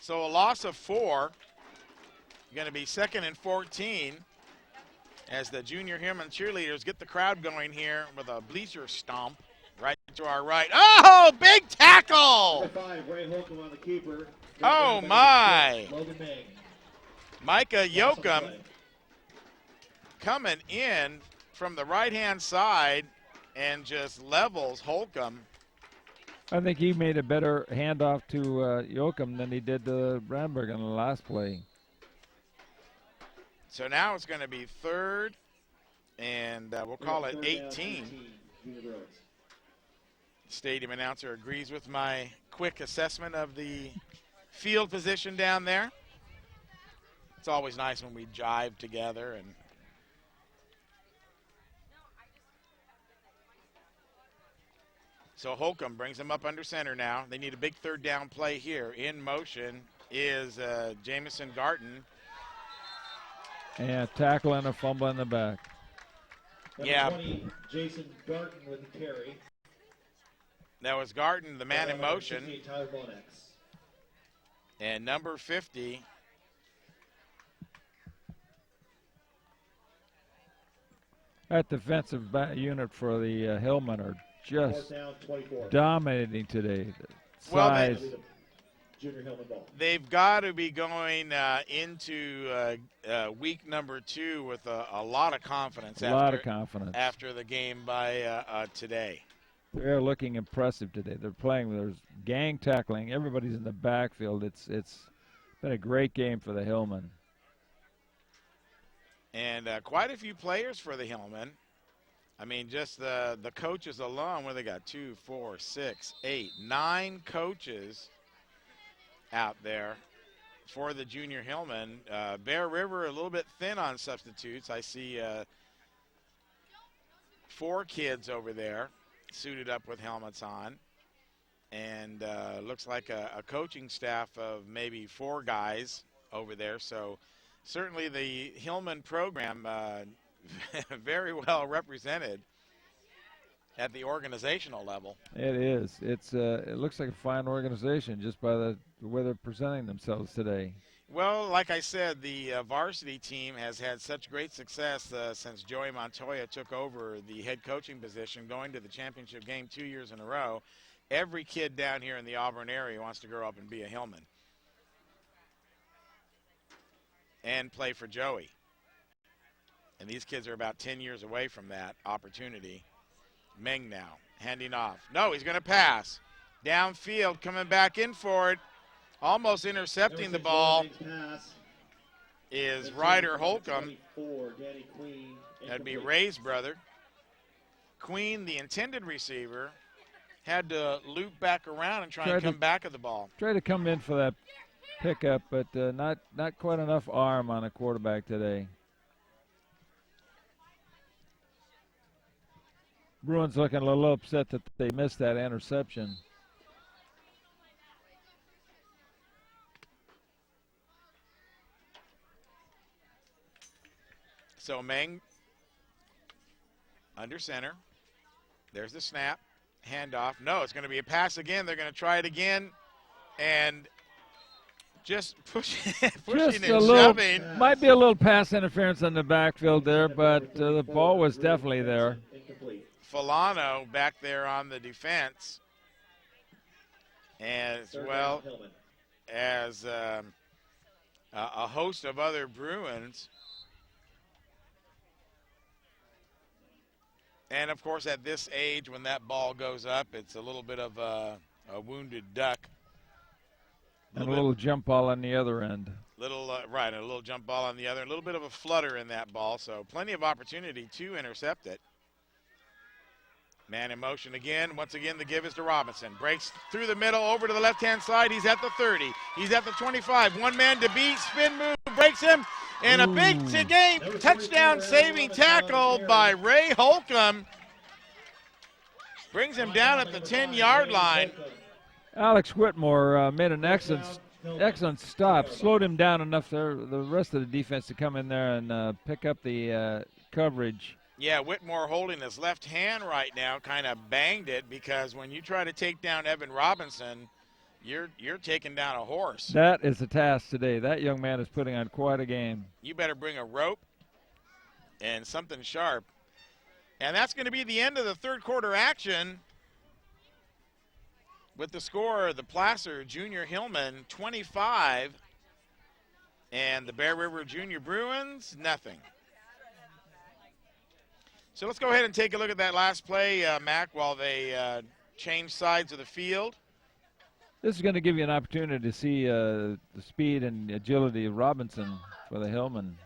Speaker 2: So a loss of 4. Going to be 2nd and 14 as the Junior Hillman cheerleaders get the crowd going here with a bleacher stomp right to our right. Oh, big tackle!
Speaker 1: Number 5, Ray Holcum on the keeper.
Speaker 2: Oh, my.
Speaker 1: Logan Ming.
Speaker 2: Mica
Speaker 1: Loss on the
Speaker 2: Yocumb
Speaker 1: play.
Speaker 2: coming in from the right-hand side and just levels Holcum.
Speaker 3: I think he made a better handoff to Yocumb than he did to Brandberg in the last play.
Speaker 2: So now it's going to be third, and we'll call it 18.
Speaker 1: Junior Bruins.
Speaker 2: Stadium announcer agrees with my quick assessment of the field position down there. It's always nice when we jive together. And so Holcum brings him up under center now. They need a big third down play here. In motion is Jamison Garton.
Speaker 3: And tackle and a fumble in the back.
Speaker 1: Number
Speaker 2: Yeah.
Speaker 1: 20, Jason Garton with the carry.
Speaker 2: That was Garton, the man in
Speaker 1: Number
Speaker 2: motion.
Speaker 1: 68, Tyler Bonex.
Speaker 2: And number 50,
Speaker 3: That defensive unit for the Hillmen are
Speaker 1: Fourth
Speaker 3: just
Speaker 1: down, 24.
Speaker 3: dominating today.
Speaker 2: Well,
Speaker 3: Size.
Speaker 1: Junior Hillman ball.
Speaker 2: they've got to be going into week number 2 with a lot of confidence.
Speaker 3: A lot of confidence.
Speaker 2: After the game by today.
Speaker 3: They're looking impressive today. They're playing. There's gang tackling. Everybody's in the backfield. It's been a great game for the Hillmen.
Speaker 2: And quite a few players for the Hillmen. I mean, just the coaches alone, where they got 2, 4, 6, 8, 9 coaches out there for the junior Hillmen. Bear River a little bit thin on substitutes. I see 4 kids over there suited up with helmets on. And looks like a coaching staff of maybe 4 guys over there. So certainly the Hillman program very well represented at the organizational level.
Speaker 3: It is. It looks like a fine organization just by the way they're presenting themselves today.
Speaker 2: Well, like I said, the varsity team has had such great success since Joey Montoya took over the head coaching position, going to the championship game 2 years in a row. Every kid down here in the Auburn area wants to grow up and be a Hillman and play for Joey. And these kids are about 10 years away from that opportunity. Ming now, handing off. No, he's going to pass. Downfield, coming back in for it. Almost intercepting the ball is Ryder Holcum. That'd be Ray's brother. Queen, the intended receiver, had to loop back around and try and come back at the ball.
Speaker 3: Try to come in for that pickup, but not quite enough arm on a quarterback today. Bruins looking a little upset that they missed that interception.
Speaker 2: So Ming under center. There's the snap. Handoff. No, it's going to be a pass again. They're going to try it again. And just pushing and shoving.
Speaker 3: Might be a little pass interference in the backfield there, but the ball was definitely there.
Speaker 2: Filano back there on the defense, as well as a host of other Bruins. And, of course, at this age, when that ball goes up, it's a little bit of a wounded duck.
Speaker 3: And a little jump ball on the other end.
Speaker 2: Right, a little jump ball on the other. A little bit of a flutter in that ball, so plenty of opportunity to intercept it. Man in motion again. Once again, the give is to Robinson. Breaks through the middle, over to the left-hand side. He's at the 30. He's at the 25. One man to beat. Spin move breaks him. And a big game touchdown saving tackle by Ray Holcum. Brings him down at the 10-yard line.
Speaker 3: Alex Whitmore made an excellent stop. Slowed him down enough for the rest of the defense to come in there and pick up the coverage.
Speaker 2: Yeah, Whitmore holding his left hand right now, kind of banged it, because when you try to take down Evan Robinson, you're taking down a horse.
Speaker 3: That is a task today. That young man is putting on quite a game.
Speaker 2: You better bring a rope and something sharp. And that's going to be the end of the third quarter action. with the score, the Placer Junior Hillmen 25 and the Bear River Junior Bruins nothing. So let's go ahead and take a look at that last play, Mack, while they change sides of the field.
Speaker 3: This is going to give you an opportunity to see the speed and agility of Robinson for the Hillmen.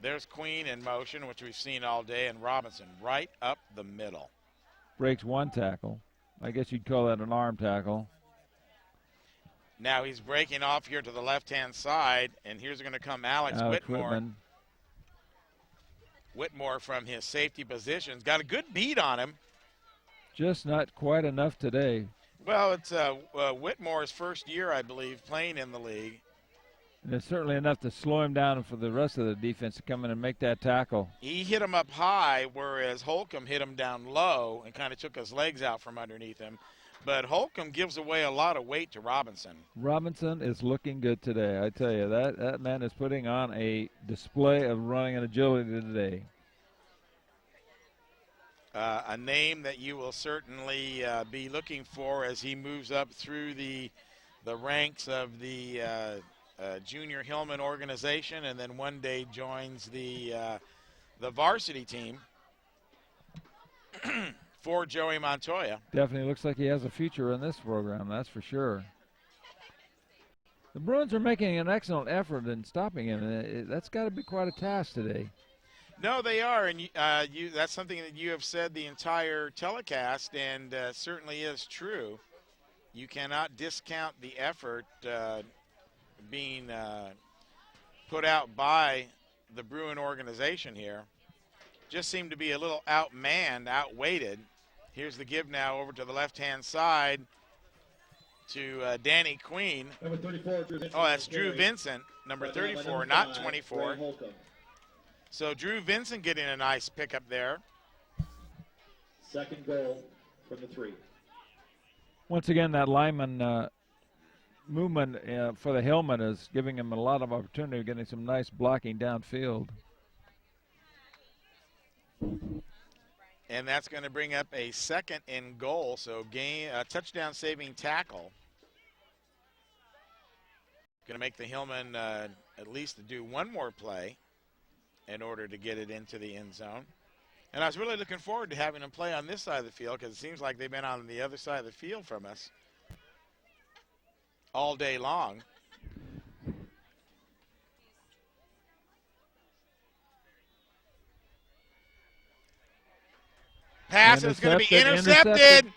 Speaker 2: There's Queen in motion, which we've seen all day, and Robinson right up the middle.
Speaker 3: Breaks one tackle. I guess you'd call that an arm tackle.
Speaker 2: Now he's breaking off here to the left-hand side, and here's going to come Alex Whitmore. Whitmore from his safety positions. Got a good beat on him.
Speaker 3: Just not quite enough today.
Speaker 2: Well, it's Whitmore's first year, I believe, playing in the league.
Speaker 3: And it's certainly enough to slow him down for the rest of the defense to come in and make that tackle.
Speaker 2: He hit him up high, whereas Holcum hit him down low and kind of took his legs out from underneath him. But Holcum gives away a lot of weight to Robinson.
Speaker 3: Robinson is looking good today. I tell you, that man is putting on a display of running and agility today.
Speaker 2: A name that you will certainly be looking for as he moves up through the ranks of the Junior Hillman organization, and then one day joins the varsity team for Joey Montoya.
Speaker 3: Definitely looks like he has a future in this program, that's for sure. The Bruins are making an excellent effort in stopping him. That's got to be quite a task today.
Speaker 2: No, they are, and that's something that you have said the entire telecast, and certainly is true. You cannot discount the effort being put out by the Bruin organization here. Just seemed to be a little outmanned, outweighted. Here's the give now over to the left-hand side to Danny Queen.
Speaker 1: Number 34, Drew Vincent.
Speaker 2: Oh, that's Drew Vincent, number 34, not 24. So Drew Vincent getting a nice pickup there.
Speaker 1: Second goal from the 3.
Speaker 3: Once again, that lineman movement for the Hillman is giving him a lot of opportunity of getting some nice blocking downfield.
Speaker 2: And that's going to bring up a second and goal, so touchdown saving tackle. Going to make the Hillman at least do one more play in order to get it into the end zone. And I was really looking forward to having them play on this side of the field, because it seems like they've been on the other side of the field from us all day long. Pass is going to be intercepted.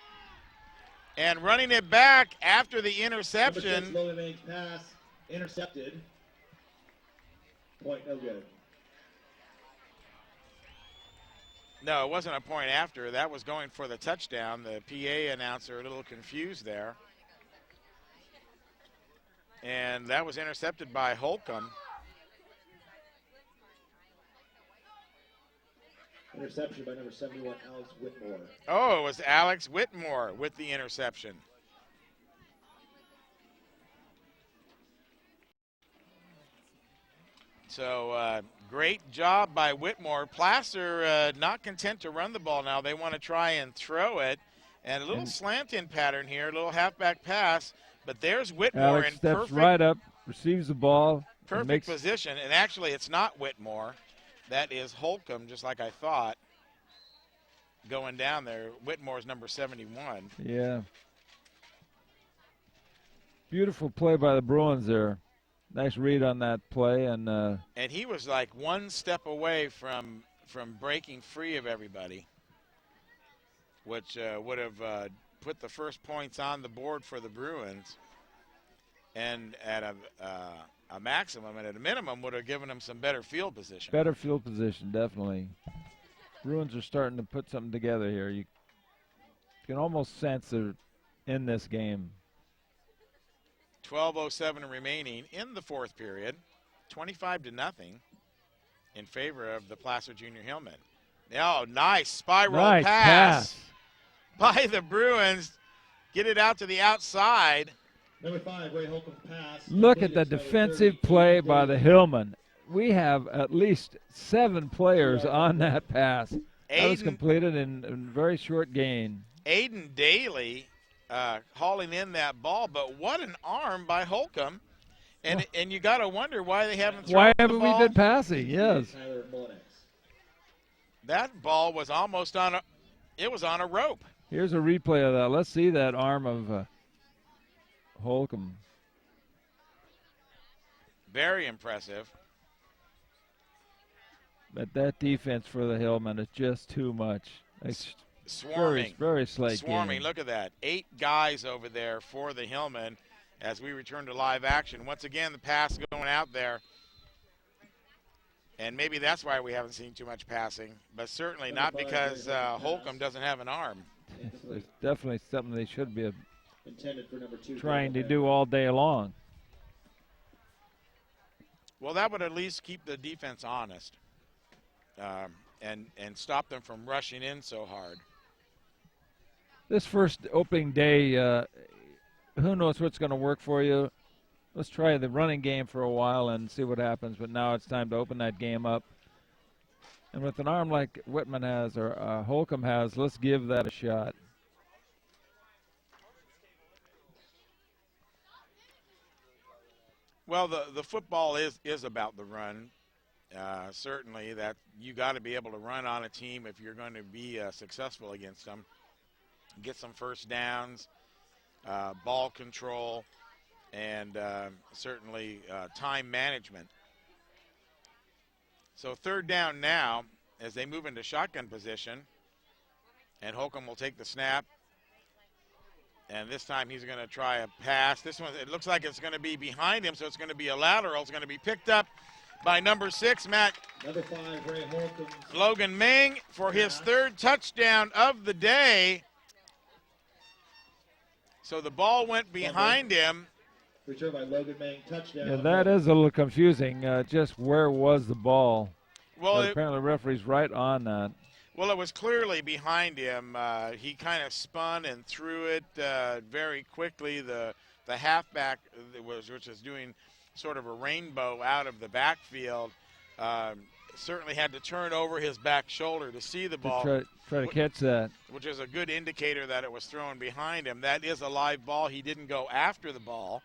Speaker 2: And running it back after the interception.
Speaker 1: Logan Ming's pass intercepted. Point no good.
Speaker 2: No, it wasn't a point after. That was going for the touchdown. The PA announcer a little confused there. And that was intercepted by Holcum.
Speaker 1: Interception by number 71, Alex Whitmore.
Speaker 2: Oh, it was Alex Whitmore with the interception. So great job by Whitmore. Placer not content to run the ball now. They want to try and throw it. And a little slant-in pattern here, a little halfback pass. But there's Whitmore
Speaker 3: Alex
Speaker 2: in
Speaker 3: steps
Speaker 2: perfect,
Speaker 3: right up, receives the ball.
Speaker 2: perfect position. And actually, it's not Whitmore. That is Holcum, just like I thought, going down there. Whitmore's number 71.
Speaker 3: Yeah. Beautiful play by the Bruins there. Nice read on that play. And
Speaker 2: he was like one step away from breaking free of everybody, which would have put the first points on the board for the Bruins. And at a maximum and at a minimum would have given them some better field position.
Speaker 3: Better field position, definitely. Bruins are starting to put something together here. You can almost sense they're in this game.
Speaker 2: 12:07 remaining in the fourth period. 25-0 in favor of the Placer Junior Hillmen. Oh, nice spiral pass by the Bruins. Get it out to the outside.
Speaker 1: Number 5, Ray Holcum pass.
Speaker 3: Look at the defensive play by the Hillmen. We have at least 7 players on that pass. That was completed in very short gain.
Speaker 2: Aiden Daly hauling in that ball, but what an arm by Holcum. And you got to wonder why they haven't thrown
Speaker 3: Why
Speaker 2: the
Speaker 3: haven't we
Speaker 2: ball.
Speaker 3: been passing? Yes.
Speaker 1: Tyler Mullinex.
Speaker 2: That ball was almost on a rope.
Speaker 3: Here's a replay of that. Let's see that arm of Holcum.
Speaker 2: Very impressive.
Speaker 3: But that defense for the Hillmen is just too much. It's
Speaker 2: Swarming.
Speaker 3: very slight
Speaker 2: Swarming.
Speaker 3: game.
Speaker 2: Look at that. 8 guys over there for the Hillmen as we return to live action. Once again, the pass going out there. And maybe that's why we haven't seen too much passing, but certainly not because Holcum doesn't have an arm.
Speaker 3: It's definitely something they should be
Speaker 1: Intended for number 2.
Speaker 3: trying to do all day long.
Speaker 2: Well, that would at least keep the defense honest and stop them from rushing in so hard.
Speaker 3: This first opening day, who knows what's going to work for you. Let's try the running game for a while and see what happens, but now it's time to open that game up. And with an arm like Whitman has or Holcum has, let's give that a shot.
Speaker 2: Well, the football is about the run. Certainly that you got to be able to run on a team if you're going to be successful against them. Get some first downs, ball control, and certainly time management. So third down now as they move into shotgun position, and Holcum will take the snap. And this time he's going to try a pass. This one, it looks like it's going to be behind him, so it's going to be a lateral. It's going to be picked up by number 6, Mack.
Speaker 1: Number 5, Ray Holcum.
Speaker 2: Logan Ming for his third touchdown of the day. So the ball went behind him.
Speaker 1: Return by Logan Ming, touchdown.
Speaker 3: Yeah, that is a little confusing. Just where was the ball?
Speaker 2: Well,
Speaker 3: apparently the referee's right on that.
Speaker 2: Well, it was clearly behind him. He kind of spun and threw it very quickly. The halfback, which is doing sort of a rainbow out of the backfield, certainly had to turn over his back shoulder to see the ball.
Speaker 3: Try to catch that.
Speaker 2: Which is a good indicator that it was thrown behind him. That is a live ball. He didn't go after the ball.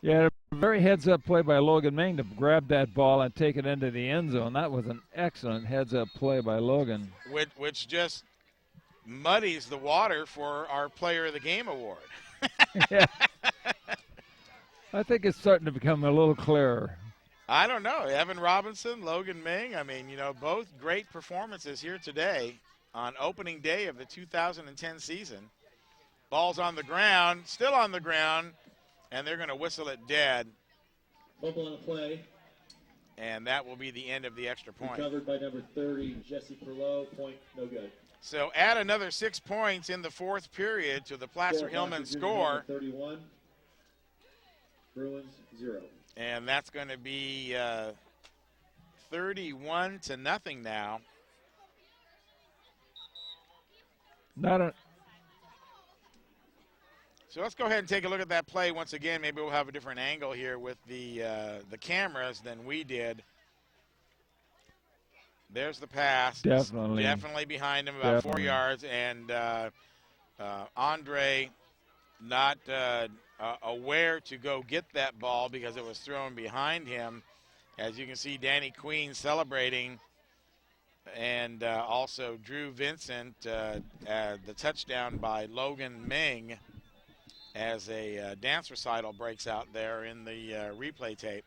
Speaker 3: Yeah, a very heads-up play by Logan Ming to grab that ball and take it into the end zone. That was an excellent heads-up play by Logan.
Speaker 2: Which just muddies the water for our Player of the Game award.
Speaker 3: Yeah. I think it's starting to become a little clearer.
Speaker 2: I don't know. Evan Robinson, Logan Ming, I mean, both great performances here today on opening day of the 2010 season. Ball's on the ground, still on the ground, and they're going to whistle it dead.
Speaker 1: Fumble on the play.
Speaker 2: And that will be the end of the extra point.
Speaker 1: Recovered by number 30, Jesse Perlow. Point, no good.
Speaker 2: So add another 6 points in the fourth period to the Placer Hillman score.
Speaker 1: 31. Bruins, 0.
Speaker 2: And that's going to be 31-0 now. So let's go ahead and take a look at that play once again. Maybe we'll have a different angle here with the cameras than we did. There's the pass. Definitely behind him, about 4 yards. And Andre not aware to go get that ball because it was thrown behind him. As you can see, Danny Queen celebrating. And also Drew Vincent, the touchdown by Logan Ming, as a dance recital breaks out there in the replay tape.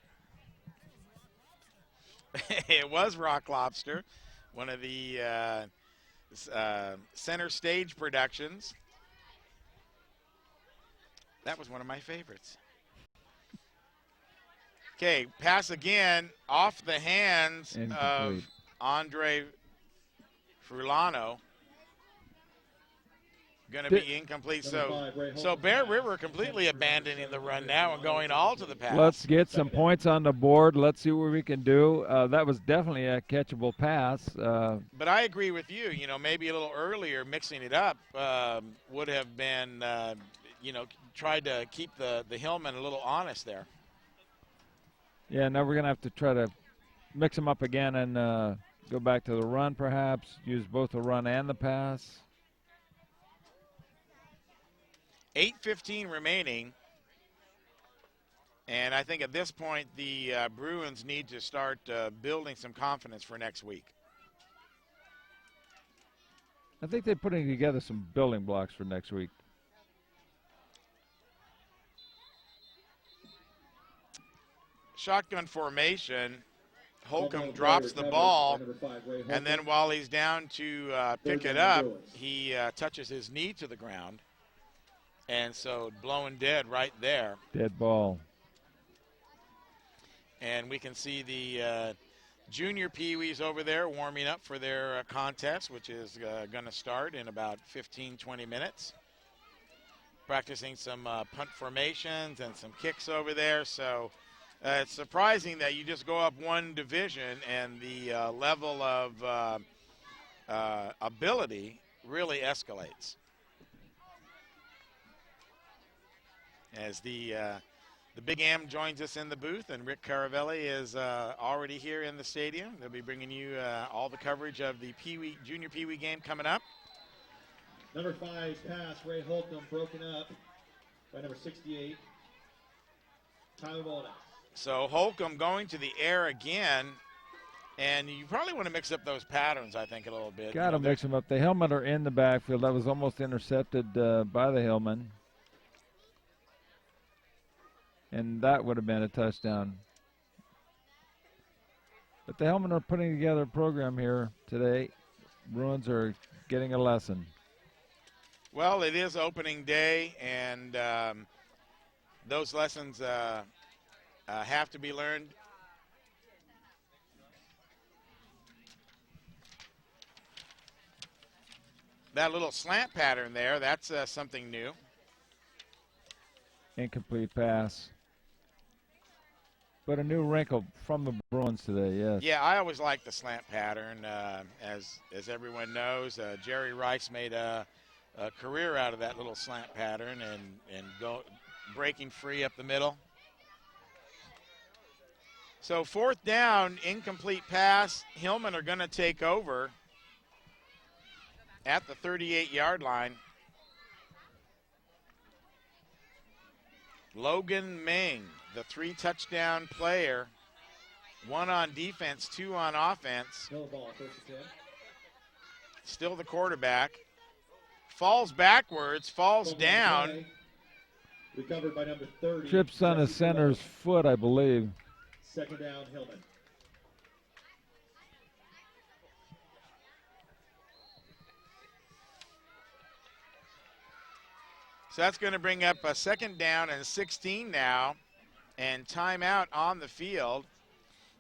Speaker 2: It was Rock Lobster, one of the center stage productions. That was one of my favorites. Okay, pass again off the hands of Andre Frulano. Going to be incomplete. So Bear River completely abandoning the run now and going all to the pass.
Speaker 3: Let's get some points on the board. Let's see what we can do. That was definitely a catchable pass.
Speaker 2: But I agree with you. Maybe a little earlier mixing it up would have been, tried to keep the Hillmen a little honest there.
Speaker 3: Yeah, now we're going to have to try to mix them up again and go back to the run perhaps, use both the run and the pass.
Speaker 2: 8:15 remaining. And I think at this point, the Bruins need to start building some confidence for next week.
Speaker 3: I think they're putting together some building blocks for next week.
Speaker 2: Shotgun formation. Holcum drops the ball, and then while he's down to pick it up, he touches his knee to the ground. And so blowing dead right there.
Speaker 3: Dead ball.
Speaker 2: And we can see the junior peewees over there warming up for their contest, which is going to start in about 15, 20 minutes. Practicing some punt formations and some kicks over there. So it's surprising that you just go up one division and the level of ability really escalates. As the Big M joins us in the booth, and Rick Caravelli is already here in the stadium. They'll be bringing you all the coverage of the junior Pee-wee game coming up.
Speaker 1: Number 5 pass, Ray Holcum, broken up by number 68, Tyler Walnut.
Speaker 2: So Holcum going to the air again, and you probably want to mix up those patterns, I think, a little bit.
Speaker 3: Got to mix them up. The Hillmen are in the backfield. That was almost intercepted by the Hillmen. And that would have been a touchdown. But the Hillmen are putting together a program here today. Bruins are getting a lesson.
Speaker 2: Well, it is opening day, and those lessons have to be learned. That little slant pattern there, that's something new.
Speaker 3: Incomplete pass. But a new wrinkle from the Bruins today, yes.
Speaker 2: Yeah, I always like the slant pattern. As everyone knows, Jerry Rice made a career out of that little slant pattern and go breaking free up the middle. So 4th down, incomplete pass. Hillmen are going to take over at the 38-yard line. Logan Ming, the 3-touchdown player, 1 on defense, 2 on offense. Still the quarterback. Falls backwards, falls down.
Speaker 1: Recovered by number 30.
Speaker 3: Trips on the center's foot, I believe.
Speaker 1: 2nd down, Hillman.
Speaker 2: So that's going to bring up a 2nd down and 16 now, and timeout on the field.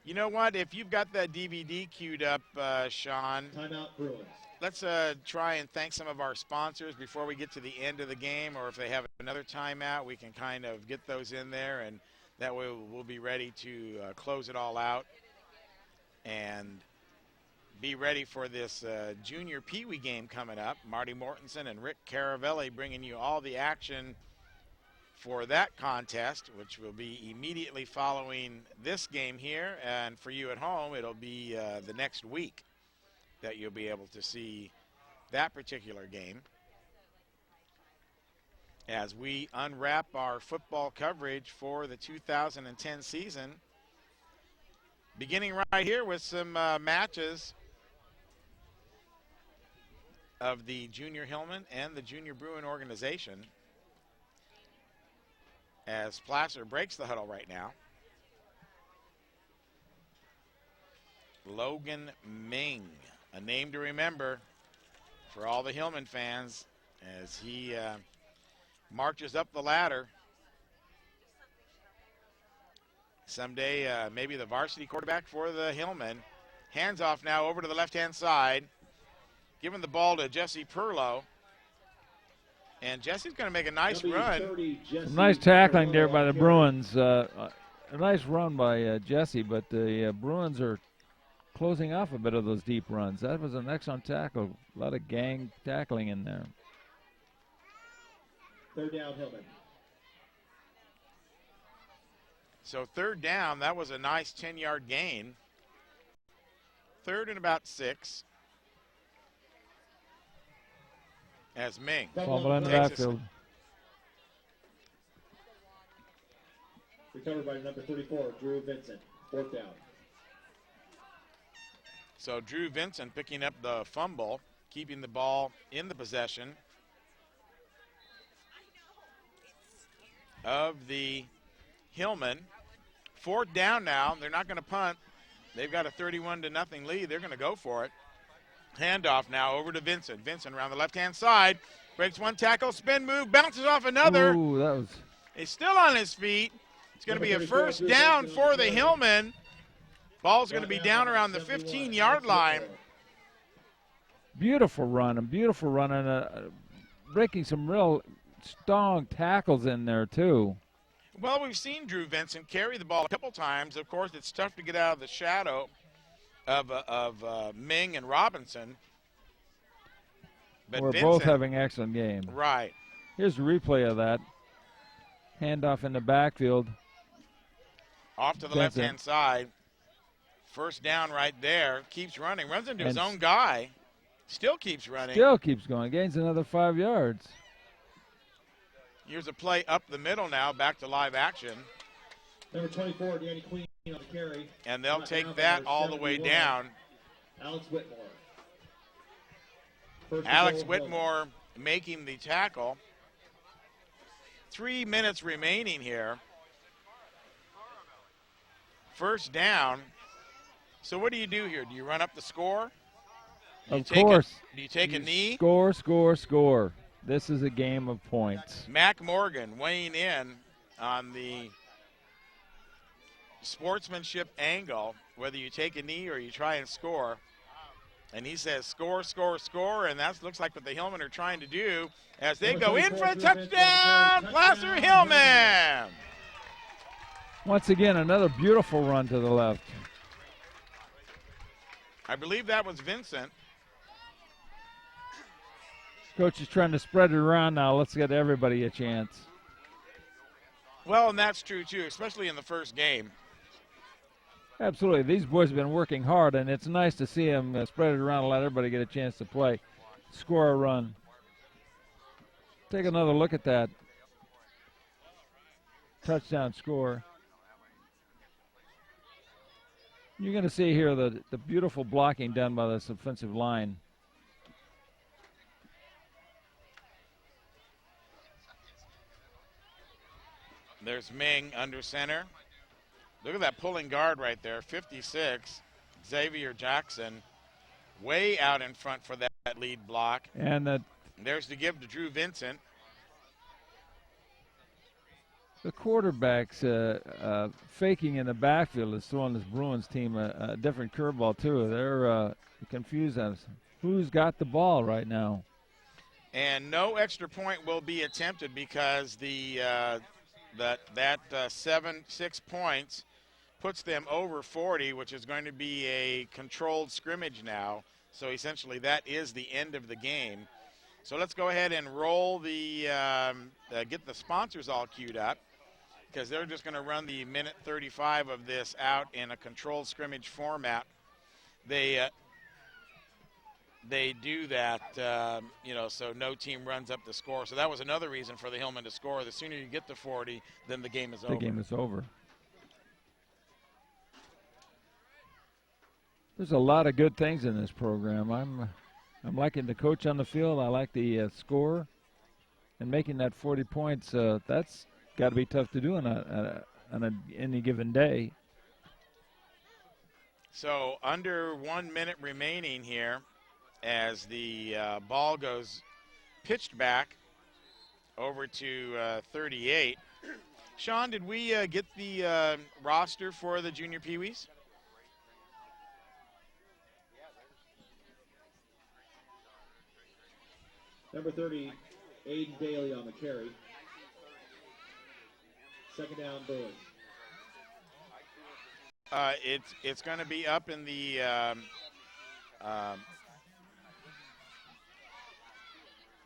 Speaker 2: You know what? If you've got that DVD queued up, Sean,
Speaker 1: timeout Bruins.
Speaker 2: Let's try and thank some of our sponsors before we get to the end of the game, or if they have another timeout, we can kind of get those in there, and that way we'll be ready to close it all out and be ready for this junior Pee-wee game coming up. Marty Mortensen and Rick Caravelli bringing you all the action for that contest, which will be immediately following this game here. And for you at home, it'll be the next week that you'll be able to see that particular game as we unwrap our football coverage for the 2010 season. Beginning right here with some matches of the Junior Hillman and the Junior Bruin organization, as Placer breaks the huddle right now. Logan Ming, a name to remember for all the Hillman fans as he marches up the ladder. Someday, maybe the varsity quarterback for the Hillmen. Hands off now over to the left-hand side. Giving the ball to Jesse Perlow. And Jesse's going to make a nice run.
Speaker 3: Some nice tackling there by the Bruins. A nice run by Jesse, but the Bruins are closing off a bit of those deep runs. That was an excellent tackle. A lot of gang tackling in there.
Speaker 1: 3rd down, Hillman.
Speaker 2: So 3rd down, that was a nice 10-yard gain. 3rd and about 6. As Ming
Speaker 3: Fumble in the backfield.
Speaker 1: Recovered by number 34, Drew Vincent. 4th down.
Speaker 2: So Drew Vincent picking up the fumble, keeping the ball in the possession of the Hillmen. 4th down now. They're not going to punt. They've got a 31-0 lead. They're going to go for it. Handoff now over to Vincent. Vincent around the left-hand side. Breaks one tackle, spin move, bounces off another.
Speaker 3: Ooh, that was...
Speaker 2: He's still on his feet. It's going to be a 1st down for the Hillmen. Ball's going to be down around the 15-yard line.
Speaker 3: Beautiful run, and breaking some real strong tackles in there, too.
Speaker 2: Well, we've seen Drew Vincent carry the ball a couple times. Of course, it's tough to get out of the shadow of Ming and Robinson. But
Speaker 3: We're
Speaker 2: Vincent,
Speaker 3: both having excellent games.
Speaker 2: Right.
Speaker 3: Here's a replay of that. Handoff in the backfield.
Speaker 2: Off to the left-hand side. 1st down right there. Keeps running. Runs into his own guy. Still keeps running.
Speaker 3: Still keeps going. Gains another 5 yards.
Speaker 2: Here's a play up the middle now. Back to live action.
Speaker 1: Number 24, Danny Queen on the carry.
Speaker 2: And they'll take that all the way down.
Speaker 1: Alex Whitmore.
Speaker 2: Alex Whitmore making the tackle. 3 minutes remaining here. 1st down. So what do you do here? Do you run up the score?
Speaker 3: Of course.
Speaker 2: Do you take a knee?
Speaker 3: Score, score, score. This is a game of points.
Speaker 2: Mack Morgan weighing in on the sportsmanship angle, whether you take a knee or you try and score. And he says score, score, score, and that looks like what the Hillmen are trying to do as they go in for a touchdown. Placer Hillman.
Speaker 3: Once again, another beautiful run to the left.
Speaker 2: I believe that was Vincent.
Speaker 3: Coach is trying to spread it around now. Let's get everybody a chance.
Speaker 2: Well, and that's true, too, especially in the first game.
Speaker 3: Absolutely. These boys have been working hard, and it's nice to see them spread it around and let everybody get a chance to play. Score a run. Take another look at that. Touchdown score. You're going to see here the beautiful blocking done by this offensive line.
Speaker 2: There's Ming under center. Look at that pulling guard right there, 56, Xavier Jackson, way out in front for that lead block.
Speaker 3: And
Speaker 2: there's the give to Drew Vincent.
Speaker 3: The quarterback's faking in the backfield is throwing this Bruins team a different curveball, too. They're confused as who's got the ball right now.
Speaker 2: And no extra point will be attempted because that 6 points puts them over 40, which is going to be a controlled scrimmage now. So essentially that is the end of the game. So let's go ahead and roll get the sponsors all queued up, because they're just going to run the minute 35 of this out in a controlled scrimmage format. They do that, so no team runs up the score. So that was another reason for the Hillmen to score. The sooner you get to 40, then the game is over.
Speaker 3: The game is over. There's a lot of good things in this program. I'm liking the coach on the field. I like the score, and making that 40 points. That's got to be tough to do on any given day.
Speaker 2: So under 1 minute remaining here, as the ball goes pitched back over to 38. Sean, did we get the roster for the Junior Pee-wees?
Speaker 1: Number 30, Aiden Daly on the carry. 2nd down, Bruins.
Speaker 2: It's going to be up in the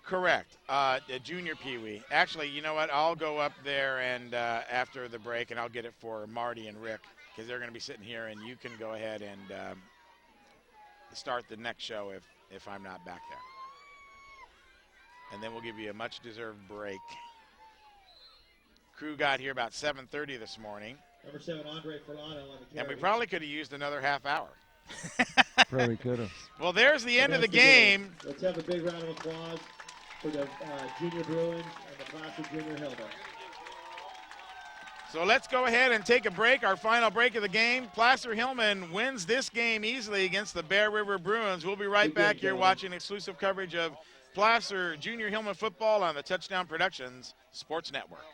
Speaker 2: correct, Junior Pee-wee. Actually, you know what? I'll go up there and after the break, and I'll get it for Marty and Rick, because they're going to be sitting here, and you can go ahead and start the next show if I'm not back there. And then we'll give you a much-deserved break. crew got here about 7:30 this morning.
Speaker 1: Number 7, Andre Ferlano on the
Speaker 2: And we
Speaker 1: carry.
Speaker 2: probably could have used another half hour.
Speaker 3: Probably could have.
Speaker 2: Well, there's the end of the
Speaker 1: That's
Speaker 2: game.
Speaker 1: Let's have a big round of applause for the junior Bruins and the Placer junior Hillmen.
Speaker 2: So let's go ahead and take a break, our final break of the game. Placer Hillman wins this game easily against the Bear River Bruins. We'll be right back here watching exclusive coverage of Placer Junior Hillman football on the Touchdown Productions Sports Network.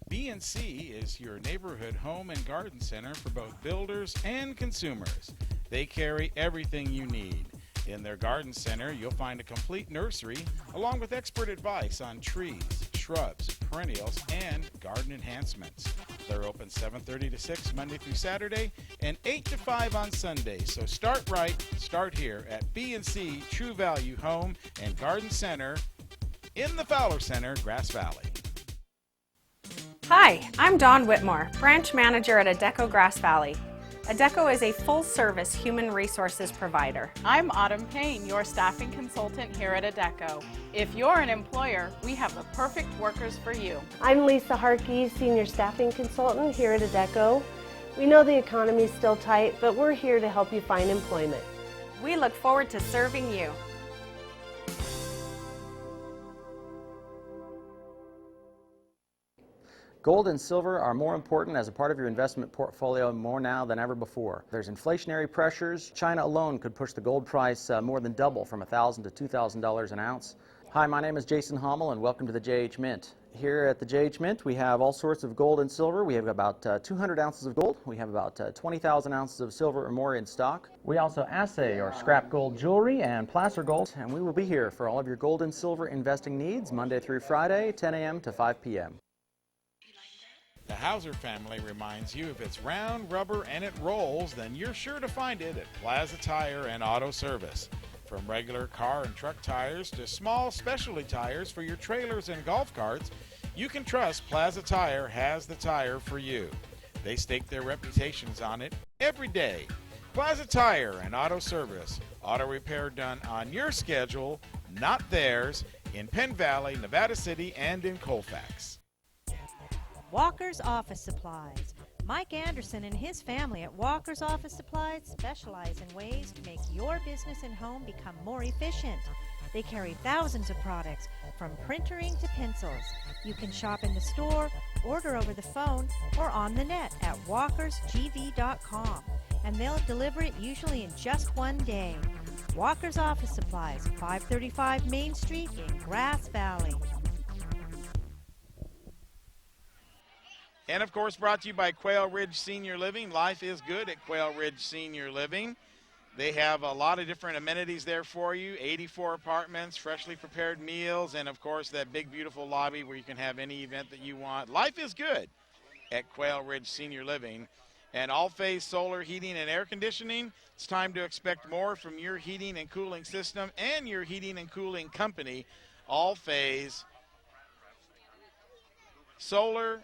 Speaker 2: B&C is your neighborhood home and garden center for both builders and consumers. They carry everything you need. In their garden center, you'll find a complete nursery along with expert advice on trees, shrubs, perennials, and garden enhancements. They're open 7:30 to 6 Monday through Saturday and 8 to 5 on Sunday. So start right, start here at B&C True Value Home and Garden Center in the Fowler Center, Grass Valley.
Speaker 5: Hi, I'm Dawn Whitmore, branch manager at Adecco Grass Valley. Adecco is a full-service human resources provider.
Speaker 6: I'm Autumn Payne, your staffing consultant here at Adecco. If you're an employer, we have the perfect workers for you.
Speaker 7: I'm Lisa Harkey, Senior Staffing Consultant here at Adecco. We know the economy is still tight, but we're here to help you find employment.
Speaker 5: We look forward to serving you.
Speaker 8: Gold and silver are more important as a part of your investment portfolio more now than ever before. There's inflationary pressures. China alone could push the gold price more than double from $1,000 to $2,000 an ounce. Hi, my name is Jason Hommel and welcome to the JH Mint. Here at the JH Mint we have all sorts of gold and silver. We have about 200 ounces of gold. We have about 20,000 ounces of silver or more in stock. We also assay or scrap gold jewelry and placer gold, and we will be here for all of your gold and silver investing needs Monday through Friday, 10 a.m. to 5 p.m.
Speaker 2: The Hauser family reminds you if it's round, rubber, and it rolls, then you're sure to find it at Plaza Tire and Auto Service. From regular car and truck tires to small specialty tires for your trailers and golf carts, you can trust Plaza Tire has the tire for you. They stake their reputations on it every day. Plaza Tire and Auto Service. Auto repair done on your schedule, not theirs, in Penn Valley, Nevada City, and in Colfax.
Speaker 9: Walker's Office Supplies. Mike Anderson and his family at Walker's Office Supplies specialize in ways to make your business and home become more efficient. They carry thousands of products, from printering to pencils. You can shop in the store, order over the phone, or on the net at walkersgv.com, and they'll deliver it usually in just one day. Walker's Office Supplies, 535 Main Street in Grass Valley.
Speaker 2: And, of course, brought to you by Quail Ridge Senior Living. Life is good at Quail Ridge Senior Living. They have a lot of different amenities there for you, 84 apartments, freshly prepared meals, and, of course, that big, beautiful lobby where you can have any event that you want. Life is good at Quail Ridge Senior Living. And all-phase solar heating and air conditioning, it's time to expect more from your heating and cooling system and your heating and cooling company. All-phase solar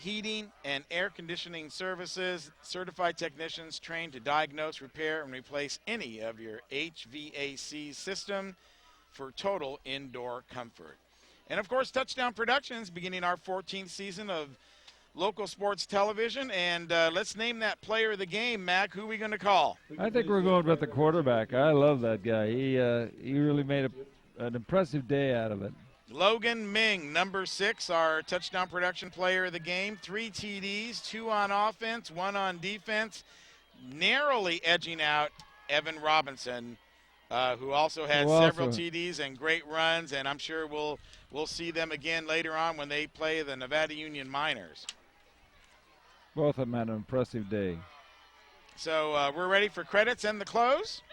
Speaker 2: heating and air conditioning services, certified technicians trained to diagnose, repair, and replace any of your HVAC system for total indoor comfort. And, of course, Touchdown Productions, beginning our 14th season of local sports television. And let's name that player of the game. Mack, who are we going to call?
Speaker 3: I think we're going with the quarterback. I love that guy. He really made an impressive day out of it.
Speaker 2: Logan Ming, number 6, our touchdown production player of the game. 3 TDs, 2 on offense, 1 on defense. Narrowly edging out Evan Robinson, who also had several TDs and great runs. And I'm sure we'll see them again later on when they play the Nevada Union Miners.
Speaker 3: Both of them had an impressive day.
Speaker 2: So we're ready for credits and the close.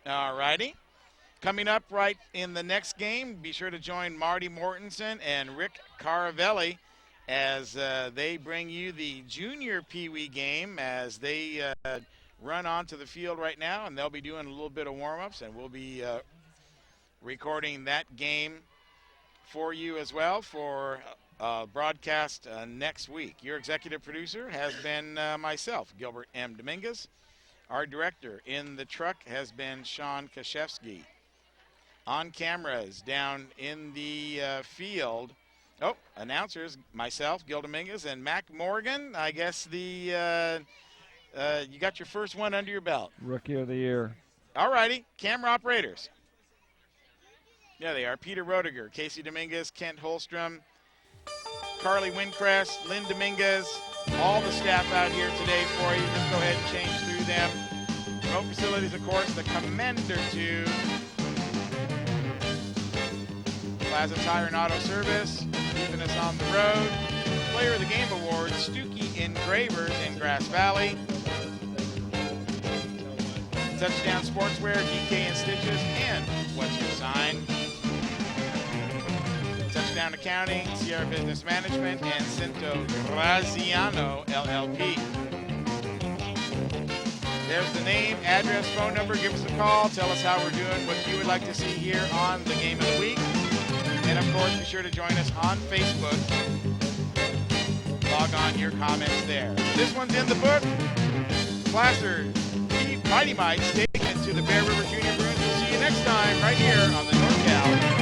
Speaker 2: All righty. Coming up right in the next game, be sure to join Marty Mortensen and Rick Caravelli as they bring you the junior Pee Wee game as they run onto the field right now, and they'll be doing a little bit of warm-ups, and we'll be recording that game for you as well for broadcast next week. Your executive producer has been myself, Gilbert M. Dominguez. Our director in the truck has been Sean Kashevsky. on cameras down in the field. Oh, announcers, myself, Gil Dominguez, and Mack Morgan. I guess you got your first one under your belt.
Speaker 3: Rookie of the year.
Speaker 2: All righty, camera operators. Yeah, they are. Peter Roediger, Casey Dominguez, Kent Holstrom, Carly Windcrest, Lynn Dominguez, all the staff out here today for you. Just go ahead and change through them. Remote facilities, of course, the Commander 2. Plaza Tire and Auto Service, keeping us on the road. Player of the Game Award, Stuckey Engravers in Grass Valley. Touchdown Sportswear, DK and Stitches, and What's Your Sign? Touchdown Accounting, Sierra Business Management, and Cinto Graziano, LLP. There's the name, address, phone number. Give us a call. Tell us how we're doing, what you would like to see here on the Game of the Week. And, of course, be sure to join us on Facebook. Log on your comments there. This one's in the book. Placer, Mighty Mites taking it to the Bear River Junior Bruins. We'll see you next time right here on the NorCal